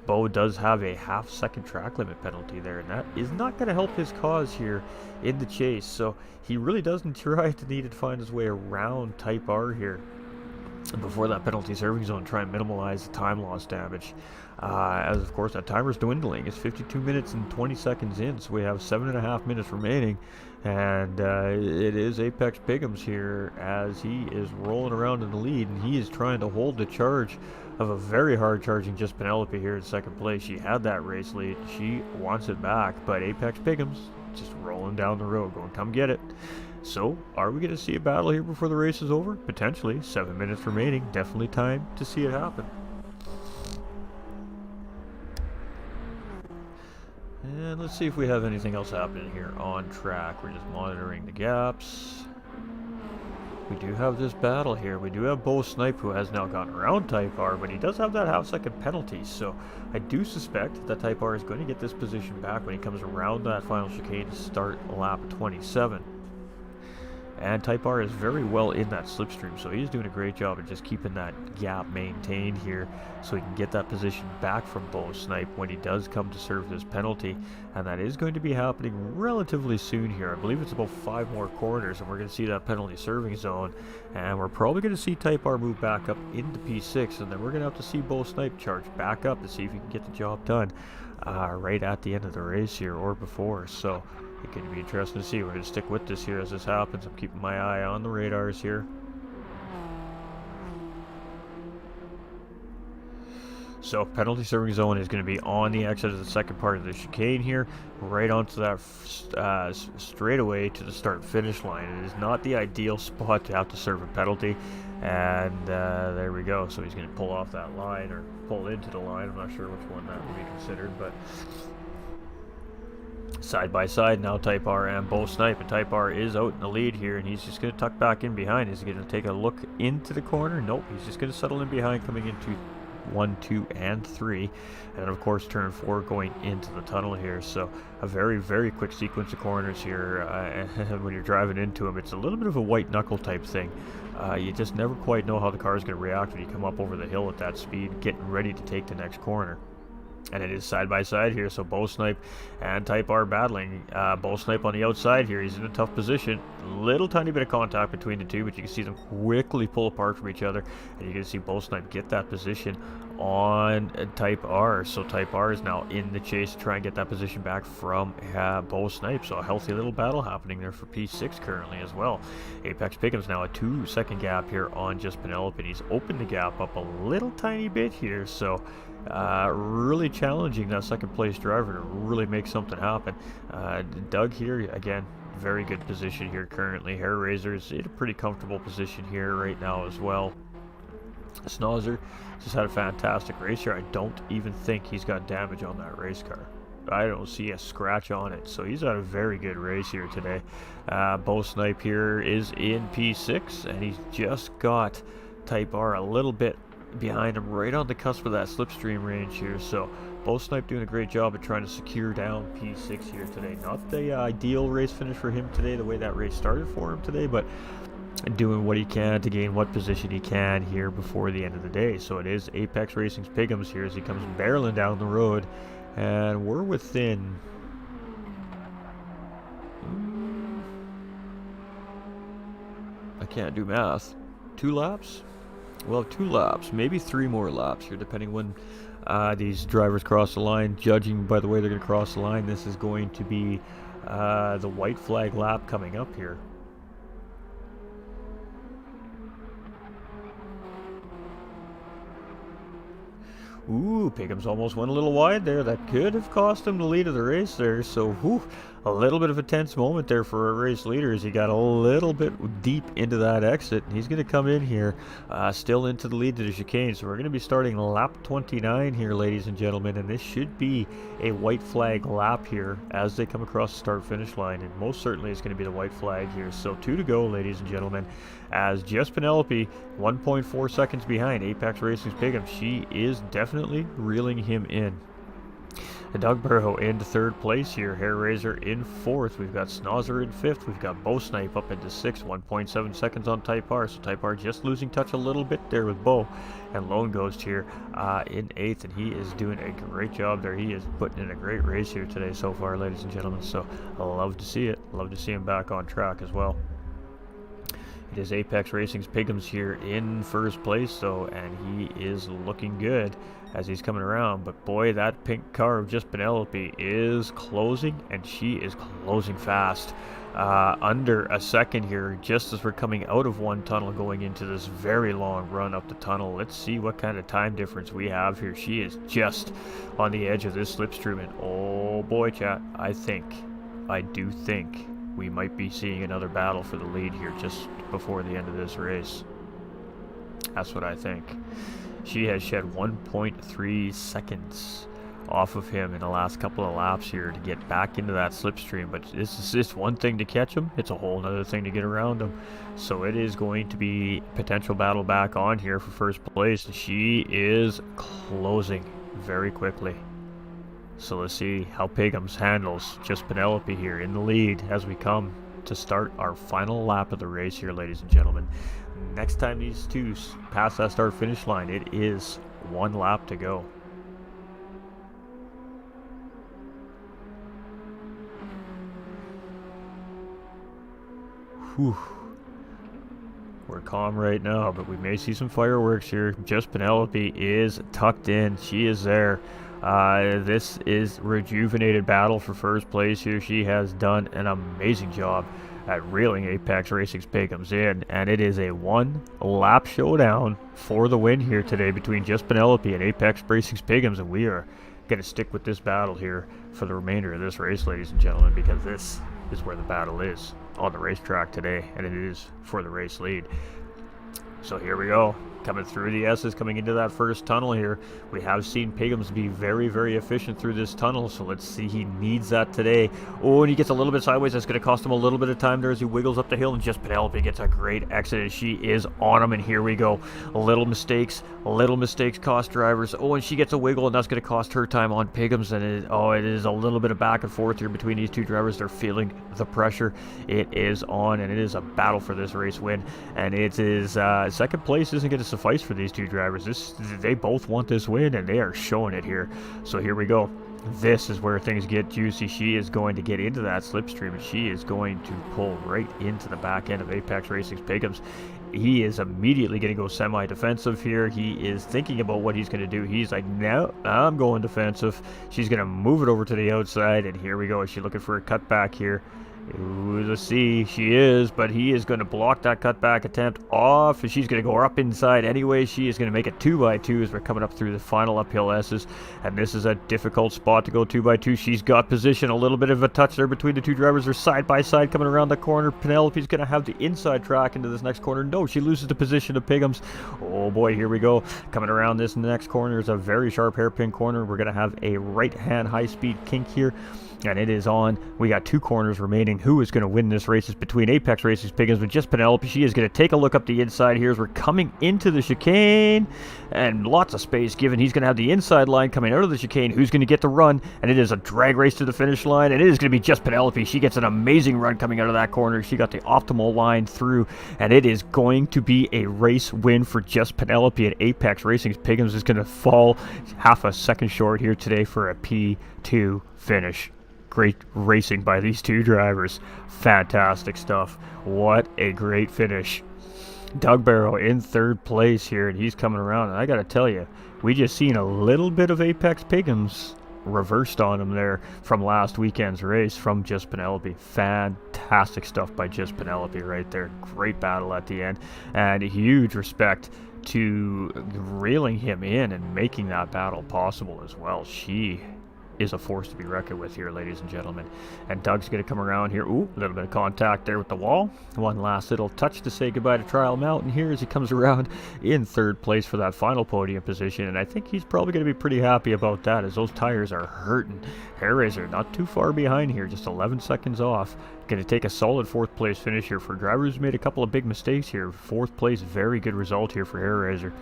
Bo does have a half-second track limit penalty there, and that is not going to help his cause here in the chase. So he really doesn't need to find his way around Type R here before that penalty serving zone, try and minimize the time loss damage. As of course that timer's dwindling. It's 52 minutes and 20 seconds in, so we have 7.5 minutes remaining, and it is Apex Pigham's here as he is rolling around in the lead, and he is trying to hold the charge of a very hard charging just Penelope here in second place. She had that race lead. She wants it back, but Apex Pigham's just rolling down the road going, come get it. So are we going to see a battle here before the race is over? Potentially. 7 minutes remaining. Definitely time to see it happen. And let's see if we have anything else happening here on track. We're just monitoring the gaps. We do have this battle here. We do have Bo Snipe, who has now gotten around Type R, but he does have that half-second penalty, so I do suspect that Type R is going to get this position back when he comes around that final chicane to start lap 27. And Type R is very well in that slipstream, so he's doing a great job of just keeping that gap maintained here so he can get that position back from Bo Snipe when he does come to serve this penalty. And that is going to be happening relatively soon here. I believe it's about 5 more corners, and we're going to see that penalty serving zone. And we're probably going to see Type R move back up into P6, and then we're going to have to see Bo Snipe charge back up to see if he can get the job done right at the end of the race here or before. So it's going to be interesting to see. We're going to stick with this here as this happens. I'm keeping my eye on the radars here. So penalty serving zone is going to be on the exit of the second part of the chicane here, right onto that straightaway to the start-finish line. It is not the ideal spot to have to serve a penalty, and there we go. So he's going to pull off that line, or pull into the line. I'm not sure which one that would be considered, but side by side now, Type R and Bo Snipe, and Type R is out in the lead here, and he's just going to tuck back in behind. Is he going to take a look into the corner? Nope, he's just going to settle in behind, coming into 1, 2, and 3, and then of course turn 4 going into the tunnel here. So a very, very quick sequence of corners here, and when you're driving into them, it's a little bit of a white knuckle type thing. You just never quite know how the car is going to react when you come up over the hill at that speed, getting ready to take the next corner. And it is side by side here, so Bo Snipe and Type R battling. Bo Snipe on the outside here, he's in a tough position. Little tiny bit of contact between the two, but you can see them quickly pull apart from each other. And you can see Bo Snipe get that position on Type R. So Type R is now in the chase to try and get that position back from Bo Snipe. So a healthy little battle happening there for P6 currently as well. Apex Pickham's now a 2-second gap here on just Penelope. He's opened the gap up a little tiny bit here, so really challenging that second place driver to really make something happen. Doug here, again, very good position here currently. Hair Razor's in a pretty comfortable position here right now as well. Snozzer just had a fantastic race here. I don't even think he's got damage on that race car. I don't see a scratch on it, so he's had a very good race here today. Bo Snipe here is in P6, and he's just got Type R a little bit behind him, right on the cusp of that slipstream range here. So Bo Snipe doing a great job of trying to secure down P6 here today. Not the ideal race finish for him today, the way that race started for him today, but doing what he can to gain what position he can here before the end of the day. So it is Apex Racing's Piggums here as he comes barreling down the road, and we're within I can't do math, 2 laps. We'll have 2 laps, maybe 3 more laps here, depending when these drivers cross the line. Judging by the way they're going to cross the line, this is going to be the white flag lap coming up here. Ooh, Pickham's almost went a little wide there. That could have cost him the lead of the race there. So, a little bit of a tense moment there for a race leader as he got a little bit deep into that exit. He's going to come in here, still into the lead to the chicane. So we're going to be starting lap 29 here, ladies and gentlemen. And this should be a white flag lap here as they come across the start-finish line. And most certainly it's going to be the white flag here. So 2 to go, ladies and gentlemen. As just Penelope, 1.4 seconds behind Apex Racing's Pigham. She is definitely reeling him in. Doug Burrow into 3rd place here. Hair Razor in 4th. We've got Snozzer in 5th. We've got Bo Snipe up into 6th. 1.7 seconds on Type R. So Type R just losing touch a little bit there with Bo. And Lone Ghost here in 8th. And he is doing a great job there. He is putting in a great race here today so far, ladies and gentlemen. So I love to see it. Love to see him back on track as well. It is Apex Racing's Piggums here in 1st place, though, and he is looking good as he's coming around. But boy, that pink car of just Penelope is closing, and she is closing fast. Under a second here, just as we're coming out of one tunnel going into this very long run up the tunnel. Let's see what kind of time difference we have here. She is just on the edge of this slipstream, and oh boy, chat, I do think we might be seeing another battle for the lead here just before the end of this race. That's what I think. She has shed 1.3 seconds off of him in the last couple of laps here to get back into that slipstream, but this is one thing to catch him, it's a whole other thing to get around him. So it is going to be potential battle back on here for 1st place. She is closing very quickly. So let's see how Piggums handles just Penelope here in the lead as we come to start our final lap of the race here, ladies and gentlemen. Next time these two pass that start finish line, it is 1 lap to go. Whew. We're calm right now, but we may see some fireworks here. Just Penelope is tucked in. She is there. This is rejuvenated battle for first place here. She has done an amazing job at reeling Apex Racing's Pagums in, and it is a 1-lap showdown for the win here today between Just Penelope and Apex Racing's Pagums, and we are going to stick with this battle here for the remainder of this race, ladies and gentlemen, because this is where the battle is on the racetrack today, and it is for the race lead. So here we go, coming through the S's, coming into that first tunnel here. We have seen Pagums be very, very efficient through this tunnel, so let's see, he needs that today. Oh, and he gets a little bit sideways. That's going to cost him a little bit of time there as he wiggles up the hill, and Just Penelope gets a great exit as she is on him, and here we go. Little mistakes cost drivers. Oh, and she gets a wiggle, and that's going to cost her time on Pagums, and it is a little bit of back and forth here between these two drivers. They're feeling the pressure. It is on, and it is a battle for this race win, and it is second place isn't going to suffice for these two drivers. They both want this win, and they are showing it here. So here we go. This is where things get juicy. She is going to get into that slipstream, and she is going to pull right into the back end of Apex Racing's Pagums. He is immediately going to go semi-defensive here. He is thinking about what he's going to do. He's like, no, I'm going defensive. She's going to move it over to the outside, and here we go. Is she looking for a cutback here? Ooh, let's see, she is, but he is going to block that cutback attempt off, and she's going to go up inside anyway. She is going to make it 2x2 as we're coming up through the final uphill S's, and this is a difficult spot to go 2x2. She's got position, a little bit of a touch there between the two drivers. They're side by side coming around the corner. Penelope's going to have the inside track into this next corner. No, she loses the position to Pagums. Oh boy, here we go. Coming around this next corner is a very sharp hairpin corner. We're going to have a right-hand high-speed kink here, and it is on. We got 2 corners remaining. Who is going to win this race is between Apex Racing's Pagums and Just Penelope. She is going to take a look up the inside here as we're coming into the chicane, and lots of space given. He's going to have the inside line coming out of the chicane. Who's going to get the run? And it is a drag race to the finish line, and it is going to be Just Penelope. She gets an amazing run coming out of that corner. She got the optimal line through, and it is going to be a race win for Just Penelope, and Apex Racing's Pagums is going to fall half a second short here today for a P2 finish. Great racing by these two drivers. Fantastic stuff. What a great finish. Doug Barrow in 3rd place here, and he's coming around. And I got to tell you, we just seen a little bit of Apex Pagums reversed on him there from last weekend's race from Just Penelope. Fantastic stuff by Just Penelope right there. Great battle at the end, and huge respect to reeling him in and making that battle possible as well. She is a force to be reckoned with here, ladies and gentlemen. And Doug's going to come around here. Ooh, a little bit of contact there with the wall. One last little touch to say goodbye to Trial Mountain here as he comes around in 3rd place for that final podium position. And I think he's probably going to be pretty happy about that as those tires are hurting. Hairraiser not too far behind here, just 11 seconds off. Going to take a solid 4th place finish here for drivers who made a couple of big mistakes here. 4th place, very good result here for Hairraiser.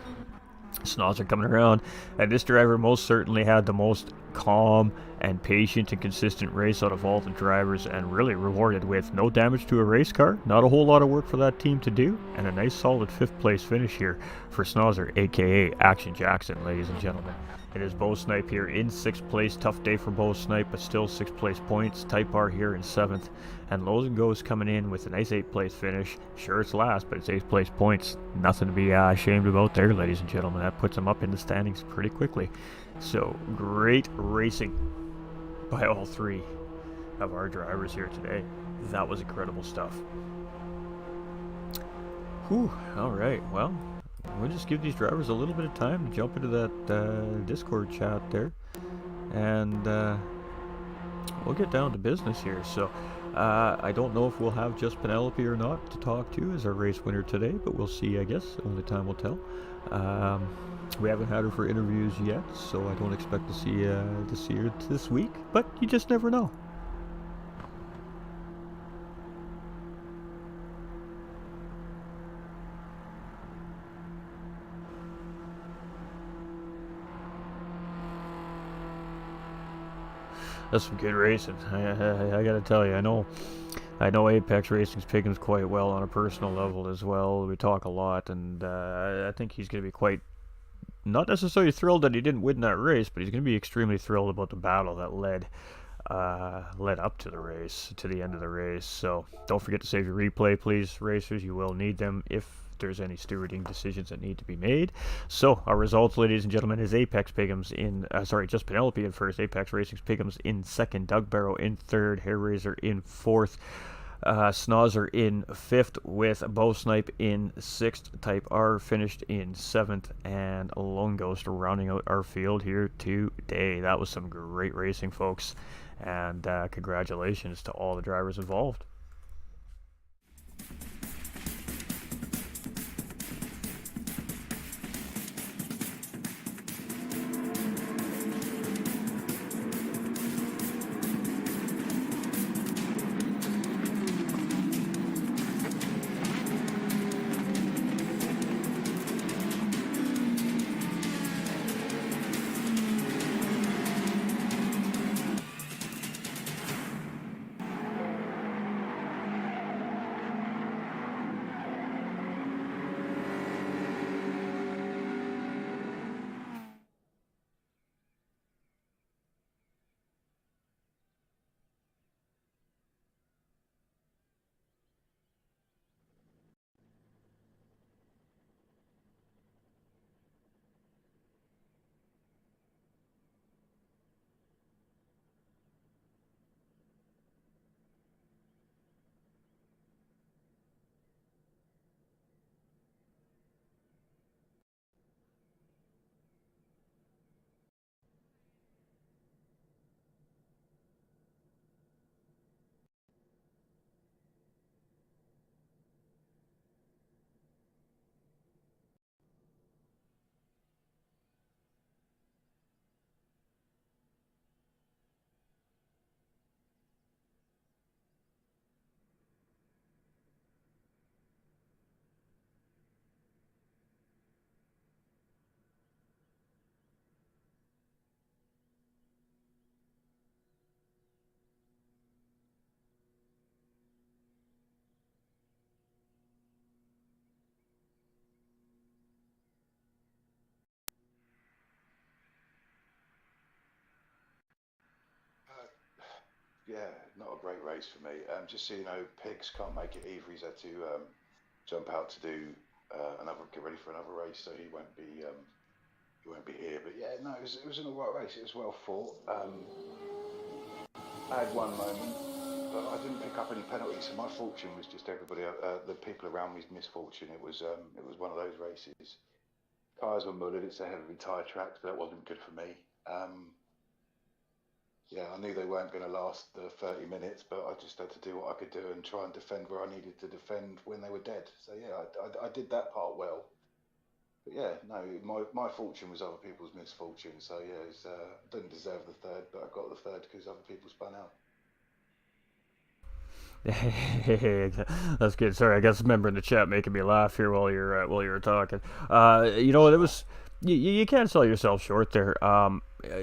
Snozzer coming around, and this driver most certainly had the most calm and patient and consistent race out of all the drivers, and really rewarded with no damage to a race car, not a whole lot of work for that team to do, and a nice solid 5th place finish here for Snozzer, aka Action Jackson, ladies and gentlemen. It is Bo Snipe here in 6th place. Tough day for Bo Snipe, but still 6th place points. Type R here in 7th. And Lozen Goes coming in with a nice 8th place finish. Sure, it's last, but it's 8th place points. Nothing to be ashamed about there, ladies and gentlemen. That puts them up in the standings pretty quickly. So, great racing by all 3 of our drivers here today. That was incredible stuff. Whew, alright, well, we'll just give these drivers a little bit of time to jump into that Discord chat there, and we'll get down to business here. So I don't know if we'll have Just Penelope or not to talk to as our race winner today, but we'll see, I guess. Only time will tell. We haven't had her for interviews yet, so I don't expect to see her this week, but you just never know. That's some good racing. I gotta tell you, I know I know Apex Racing's picking him quite well on a personal level as well. We talk a lot, and I think he's going to be quite not necessarily thrilled that he didn't win that race, but he's going to be extremely thrilled about the battle that led up to the race, to the end of the race. So don't forget to save your replay, please, racers. You will need them if there's any stewarding decisions that need to be made. So our results, ladies and gentlemen, is Apex Pigums in, just Penelope in first, Apex Racing's Pigums in second, Doug Barrow in third, Hairraiser in fourth, Snozzer in fifth, with Bow Snipe in sixth, Type R finished in seventh, and Lone Ghost rounding out our field here today. That was some great racing, folks, and congratulations to all the drivers involved. Yeah, not a great race for me. Just so you know, Pigs can't make it either. He's had to jump out to do get ready for another race, so he won't be here. But yeah, no, it was an alright race. It was well fought. I had one moment, but I didn't pick up any penalties. So my fortune was just the people around me's misfortune. It was one of those races. Tyres were mullered. It's a heavy tyre track, so that wasn't good for me. Yeah, I knew they weren't going to last the 30 minutes, but I just had to do what I could do and try and defend where I needed to defend when they were dead. So yeah, I did that part well. But yeah, no, my fortune was other people's misfortune. So yeah, I didn't deserve the third, but I got the third because other people spun out. That's good. Sorry, I got some member in the chat making me laugh here while you're talking. It That's all right. was you can't sell yourself short there.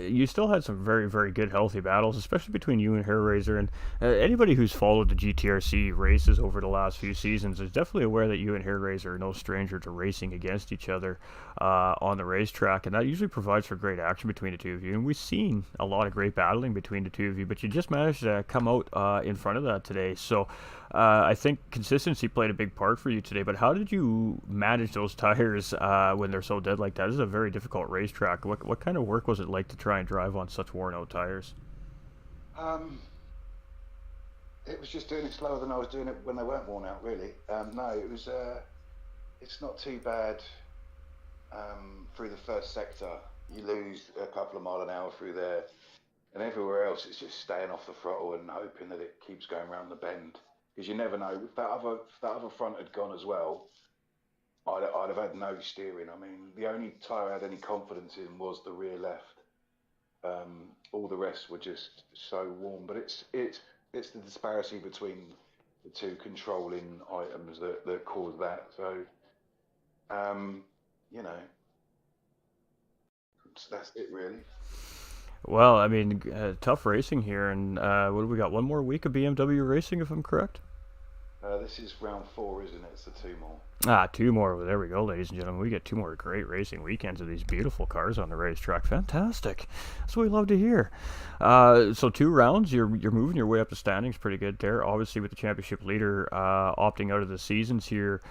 You still had some very very good healthy battles, especially between you and Hairraiser. And anybody who's followed the GTRC races over the last few seasons is definitely aware that you and Hairraiser are no stranger to racing against each other on the racetrack, and that usually provides for great action between the two of you. And we've seen a lot of great battling between the two of you, but you just managed to come out in front of that today. So I think consistency played a big part for you today. But how did you manage those tires when they're so dead like that? This is a very difficult racetrack. What kind of work was it like to try and drive on such worn out tires? Um, it was just doing it slower than I was doing it when they weren't worn out. Really, no, it was. It's not too bad through the first sector. You lose a couple of mile an hour through there, and everywhere else it's just staying off the throttle and hoping that it keeps going around the bend because you never know. If that other front had gone as well, I'd have had no steering. I mean, the only tyre I had any confidence in was the rear left. All the rest were just so warm, but it's the disparity between the two controlling items that caused that. So um, you know, that's it really. Well, I mean, tough racing here, and what do we got? One more week of BMW racing, if I'm correct. This is round 4, isn't it? It's the 2 more. Ah, two more. There we go, ladies and gentlemen. We get two more great racing weekends of these beautiful cars on the racetrack. Fantastic. That's what we love to hear. So 2 rounds, you're moving your way up the standings pretty good there. Obviously, with the championship leader opting out of the seasons here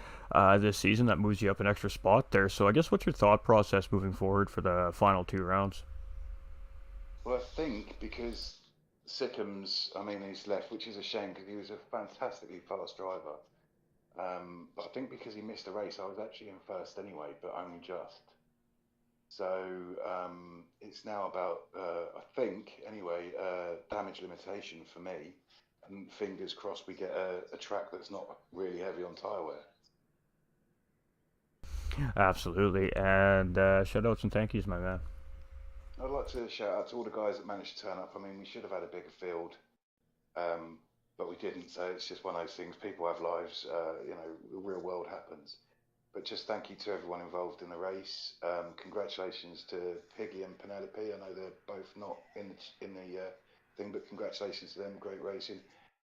this season, that moves you up an extra spot there. So I guess what's your thought process moving forward for the final 2 rounds? Well, I think because Sickham's, I mean, he's left, which is a shame because he was a fantastically fast driver. But I think because he missed a race, I was actually in first anyway, but only just. So it's now about, I think, anyway, damage limitation for me. And fingers crossed we get a track that's not really heavy on tyre wear. Absolutely. And shout outs and thank yous, my man. I'd like to shout out to all the guys that managed to turn up. I mean, we should have had a bigger field, but we didn't. So it's just one of those things. People have lives. The real world happens. But just thank you to everyone involved in the race. Congratulations to Piggy and Penelope. I know they're both not in the thing, but congratulations to them. Great racing.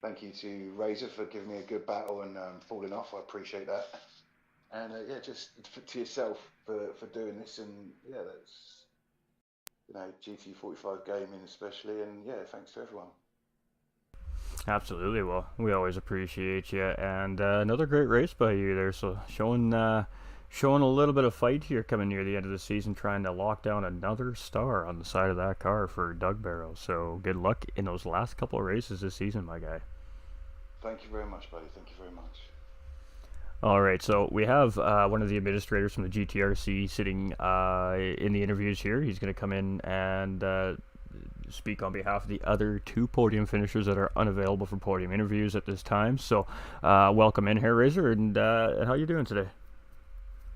Thank you to Razor for giving me a good battle and falling off. I appreciate that. And just to yourself for doing this. And yeah, that's GT45 Gaming especially. And yeah, thanks to everyone. Absolutely. Well, we always appreciate you, and another great race by you there. So showing a little bit of fight here coming near the end of the season, trying to lock down another star on the side of that car for Doug Barrow. So good luck in those last couple of races this season, my guy. Thank you very much, buddy. Thank you very much. All right, so we have one of the administrators from the GTRC sitting in the interviews here. He's going to come in and speak on behalf of the other two podium finishers that are unavailable for podium interviews at this time. So welcome in here, Razor, and how you doing today?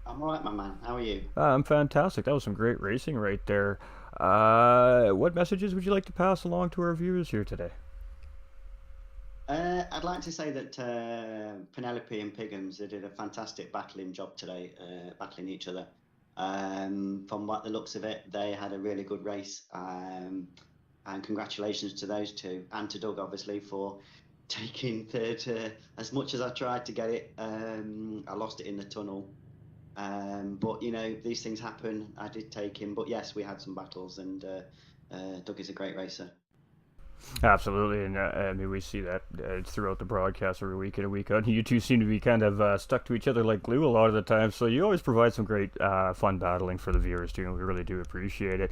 I'm all right, my man. How are you? I'm fantastic. That was some great racing right there. What messages would you like to pass along to our viewers here today? I'd like to say that Penelope and Piggins, they did a fantastic battling job today, battling each other. From what the looks of it, they had a really good race. And congratulations to those two, and to Doug, obviously, for taking third. As much as I tried to get it, I lost it in the tunnel. But, these things happen. I did take him. But, yes, we had some battles, and Doug is a great racer. Absolutely, and I mean we see that throughout the broadcast every week in and week out. You two seem to be kind of stuck to each other like glue a lot of the time, so you always provide some great fun battling for the viewers too, and we really do appreciate it.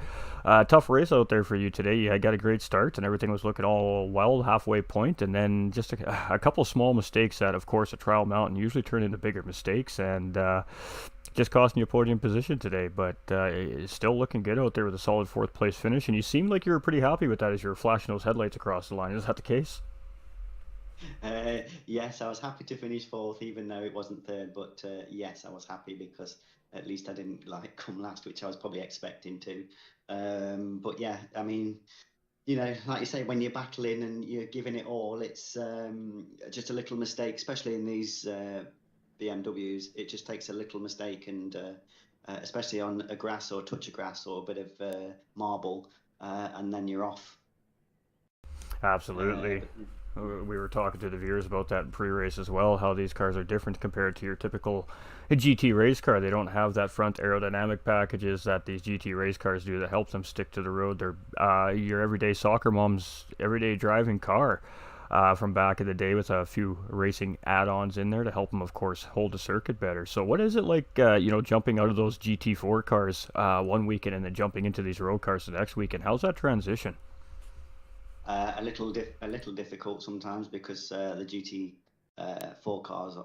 Tough race out there for you today. You got a great start, and everything was looking all well halfway point, and then just a couple small mistakes that, of course, a trial mountain usually turn into bigger mistakes, and just costing you a podium position today, but it's still looking good out there with a solid fourth place finish, and you seemed like you were pretty happy with that as you were flashing those headlights across the line. Is that the case? Yes, I was happy to finish fourth, even though it wasn't third, but yes, I was happy because at least I didn't come last, which I was probably expecting to. But yeah, I mean, like you say, when you're battling and you're giving it all, it's just a little mistake, especially in these BMWs. It just takes a little mistake, and especially on a grass or touch of grass or a bit of marble, and then you're off. Absolutely. We were talking to the viewers about that in pre-race as well, how these cars are different compared to your typical GT race car. They don't have that front aerodynamic packages that these GT race cars do that helps them stick to the road. They're your everyday soccer mom's everyday driving car from back in the day, with a few racing add-ons in there to help them, of course, hold the circuit better. So what is it like, jumping out of those GT4 cars one weekend and then jumping into these road cars the next weekend? How's that transition? A little difficult sometimes, because the GT4 cars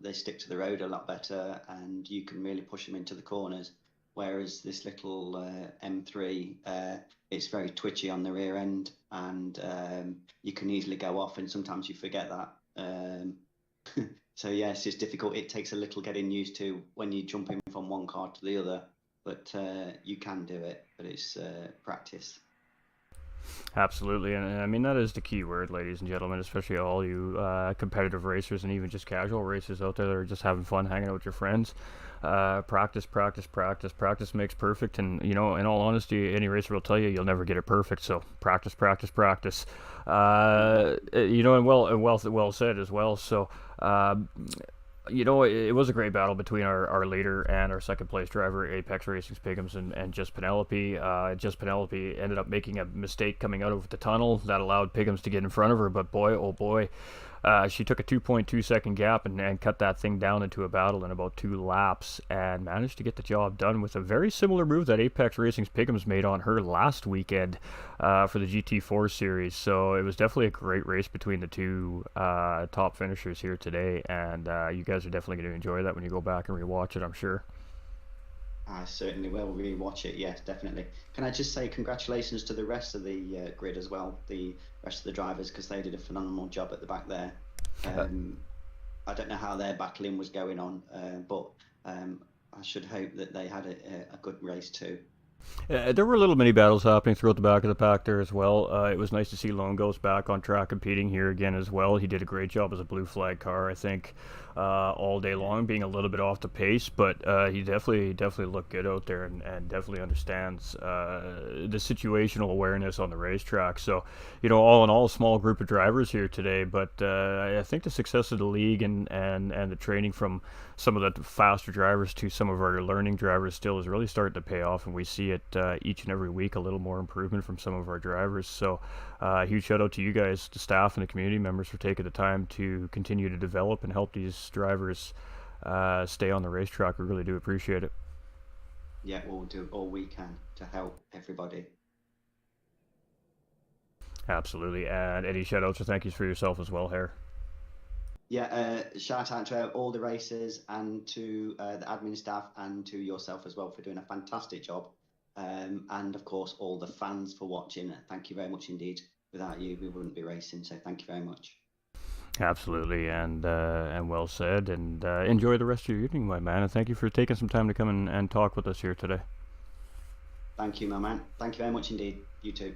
they stick to the road a lot better, and you can really push them into the corners. Whereas this little M3, it's very twitchy on the rear end, and you can easily go off, and sometimes you forget that. So yeah, it's just difficult. It takes a little getting used to when you're jumping from one car to the other, but you can do it, but it's practice. Absolutely, and I mean that is the key word, ladies and gentlemen, especially all you competitive racers and even just casual racers out there that are just having fun hanging out with your friends. Practice, practice, practice. Practice makes perfect, and you know, in all honesty, any racer will tell you you'll never get it perfect. So practice, practice, practice. You know, and well said as well. So. You know, it was a great battle between our leader and our second place driver, Apex Racing's Piggums, and just Penelope. Just Penelope ended up making a mistake coming out of the tunnel that allowed Piggums to get in front of her, but boy, oh boy, she took a 2.2 second gap and cut that thing down into a battle in about 2 laps and managed to get the job done with a very similar move that Apex Racing's Piggums made on her last weekend for the GT4 series. So it was definitely a great race between the two top finishers here today, and you guys are definitely going to enjoy that when you go back and rewatch it, I'm sure. I certainly will rewatch it. Yes, definitely. Can I just say congratulations to the rest of the grid as well, the rest of the drivers, because they did a phenomenal job at the back there. I don't know how their battling was going on, but I should hope that they had a good race too. There were little mini battles happening throughout the back of the pack there as well. It was nice to see Lone Ghost back on track competing here again as well. He did a great job as a blue flag car, I think, all day long, being a little bit off the pace, but he definitely looked good out there and definitely understands the situational awareness on the racetrack. So, you know, all in all, a small group of drivers here today, but I think the success of the league and the training from some of the faster drivers to some of our learning drivers still is really starting to pay off, and we see it each and every week, a little more improvement from some of our drivers. So huge shout out to you guys, the staff and the community members, for taking the time to continue to develop and help these drivers stay on the racetrack. We really do appreciate it. Yeah, we'll do all we can to help everybody. Absolutely. And any shout outs or thank yous for yourself as well, Hare? Yeah, shout out to all the racers and to the admin staff and to yourself as well for doing a fantastic job. And of course, all the fans for watching. Thank you very much indeed. Without you, we wouldn't be racing. So thank you very much. Absolutely, and well said. And enjoy the rest of your evening, my man. And thank you for taking some time to come and talk with us here today. Thank you, my man. Thank you very much indeed. You too.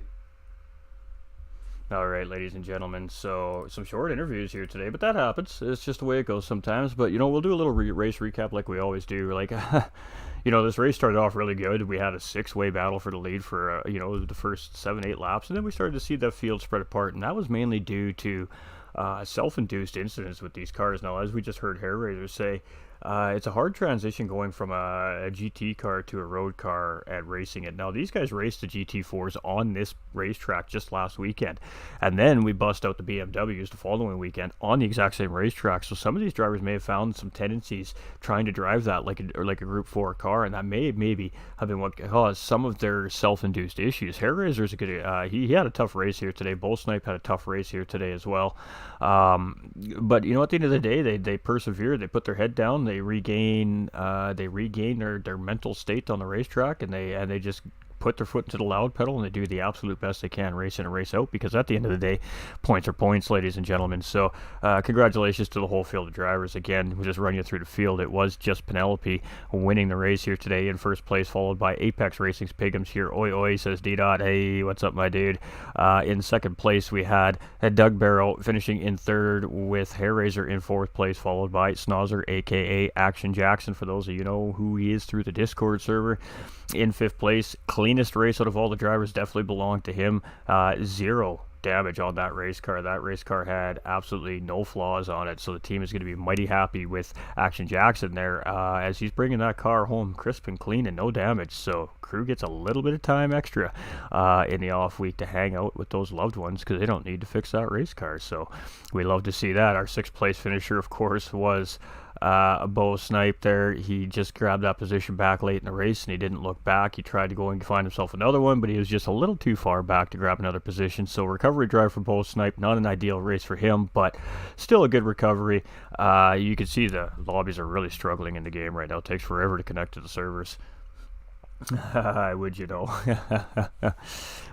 All right, ladies and gentlemen, so some short interviews here today, but that happens. It's just the way it goes sometimes. But, you know, we'll do a little race recap like we always do. Like, you know, this race started off really good. We had a 6-way battle for the lead for, you know, the first 7-8 laps. And then we started to see the field spread apart. And that was mainly due to self-induced incidents with these cars. Now, as we just heard Hair Raiser say, it's a hard transition going from a GT car to a road car and racing it. Now, these guys raced the GT4s on this racetrack just last weekend, and then we bust out the BMWs the following weekend on the exact same racetrack. So some of these drivers may have found some tendencies trying to drive that like a Group 4 car, and that maybe have been what caused some of their self-induced issues. Hair Razor's a good. He had a tough race here today. Bull Snipe had a tough race here today as well. But you know, at the end of the day, they persevere. They put their head down. They regain their mental state on the racetrack, and they just put their foot into the loud pedal, and they do the absolute best they can race in and race out, because at the end of the day, points are points, ladies and gentlemen. So congratulations to the whole field of drivers. Again, we'll just run you through the field. It was just Penelope winning the race here today in first place, followed by Apex Racing's Piggums here. Oi oi, says D-Dot. Hey, what's up, my dude? In second place, we had Doug Barrow finishing in third, with Hair Razor in fourth place, followed by Snozzer, aka Action Jackson, for those of you know who he is through the Discord server. In fifth place, cleanest race out of all the drivers, definitely belonged to him. 0 damage on that race car. That race car had absolutely no flaws on it, so the team is going to be mighty happy with Action Jackson there, as he's bringing that car home crisp and clean and no damage. So crew gets a little bit of time extra in the off week to hang out with those loved ones, because they don't need to fix that race car. So we love to see that. Our sixth place finisher, of course, was a Bo Snipe there. He just grabbed that position back late in the race, and he didn't look back. He tried to go and find himself another one, but he was just a little too far back to grab another position. So recovery drive for Bo Snipe. Not an ideal race for him, but still a good recovery. You can see the lobbies are really struggling in the game right now. It takes forever to connect to the servers. Would you know?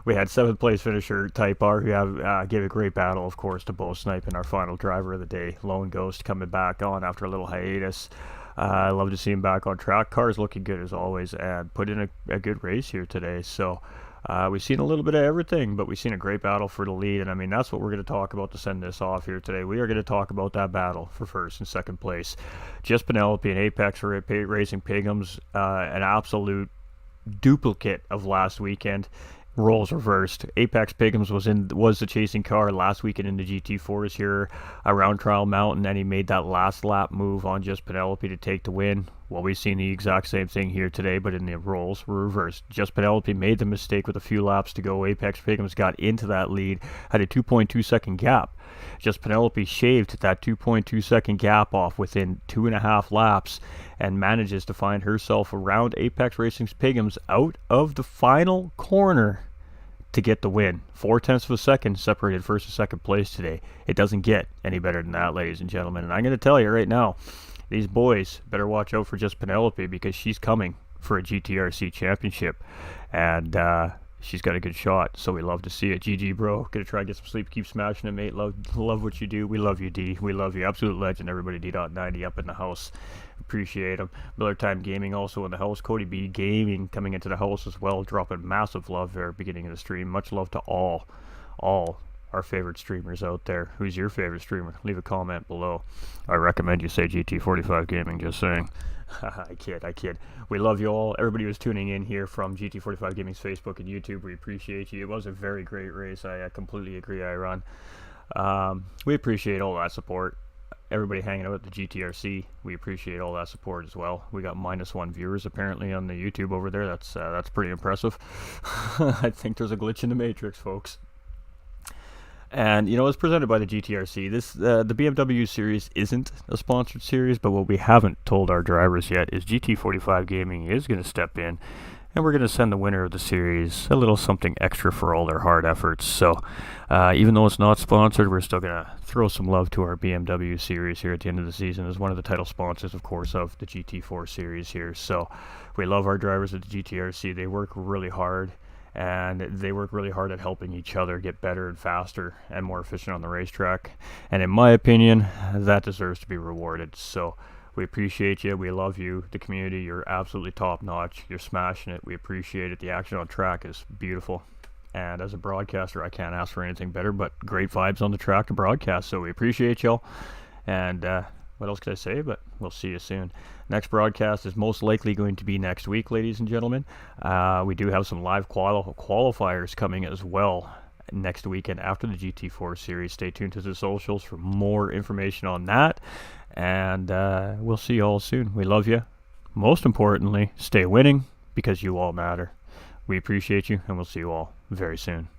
We had 7th place finisher Type R, who gave a great battle, of course, to Bo Snipe, and our final driver of the day, Lone Ghost, coming back on after a little hiatus. I love to see him back on track. Car's looking good as always, and put in a good race here today. So We've seen a little bit of everything, but we've seen a great battle for the lead, and I mean, that's what we're going to talk about to send this off here today. We are going to talk about that battle for first and second place. Just Penelope and Apex Racing Pigums, an absolute duplicate of last weekend. Roles reversed. Apex Pigums was the chasing car last weekend in the GT4s here around Trial Mountain, and he made that last lap move on Just Penelope to take the win. Well, we've seen the exact same thing here today, but in the roles were reversed. Just Penelope made the mistake with a few laps to go. Apex Pigums got into that lead, had a 2.2 second gap. Just Penelope shaved that 2.2 second gap off within 2.5 laps and manages to find herself around Apex Racing's Pigums out of the final corner to get the win. 0.4 of a second separated first and second place today. It doesn't get any better than that, ladies and gentlemen. And I'm going to tell you right now, these boys better watch out for Just Penelope, because she's coming for a GTRC championship. And she's got a good shot, so we love to see it. GG, bro. Gonna try and get some sleep. Keep smashing it, mate. Love what you do. We love you, D. We love you. Absolute legend. Everybody, D.90 up in the house. Appreciate him. Miller Time Gaming also in the house. Cody B Gaming coming into the house as well. Dropping massive love there at the beginning of the stream. Much love to all our favorite streamers out there. Who's your favorite streamer? Leave a comment below. I recommend you say GT45 Gaming, just saying. I kid. We love you all. Everybody who's tuning in here from GT45 Gaming's Facebook and YouTube, we appreciate you. It was a very great race. I completely agree, Iron. We appreciate all that support. Everybody hanging out at the GTRC, we appreciate all that support as well. We got -1 viewers apparently on the YouTube over there. That's pretty impressive. I think there's a glitch in the matrix, folks. And, you know, it's presented by the GTRC. The BMW series isn't a sponsored series, but what we haven't told our drivers yet is GT45 Gaming is going to step in, and we're going to send the winner of the series a little something extra for all their hard efforts. So, even though it's not sponsored, we're still going to throw some love to our BMW series here at the end of the season as one of the title sponsors, of course, of the GT4 series here. So, we love our drivers at the GTRC. They work really hard. And they work really hard at helping each other get better and faster and more efficient on the racetrack. And in my opinion, that deserves to be rewarded. So we appreciate you. We love you. The community, you're absolutely top notch. You're smashing it. We appreciate it. The action on track is beautiful. And as a broadcaster, I can't ask for anything better but great vibes on the track to broadcast. So we appreciate y'all. And what else could I say? But we'll see you soon. Next broadcast is most likely going to be next week, ladies and gentlemen. We do have some live qualifiers coming as well next weekend after the GT4 series. Stay tuned to the socials for more information on that. And we'll see you all soon. We love you. Most importantly, stay winning, because you all matter. We appreciate you, and we'll see you all very soon.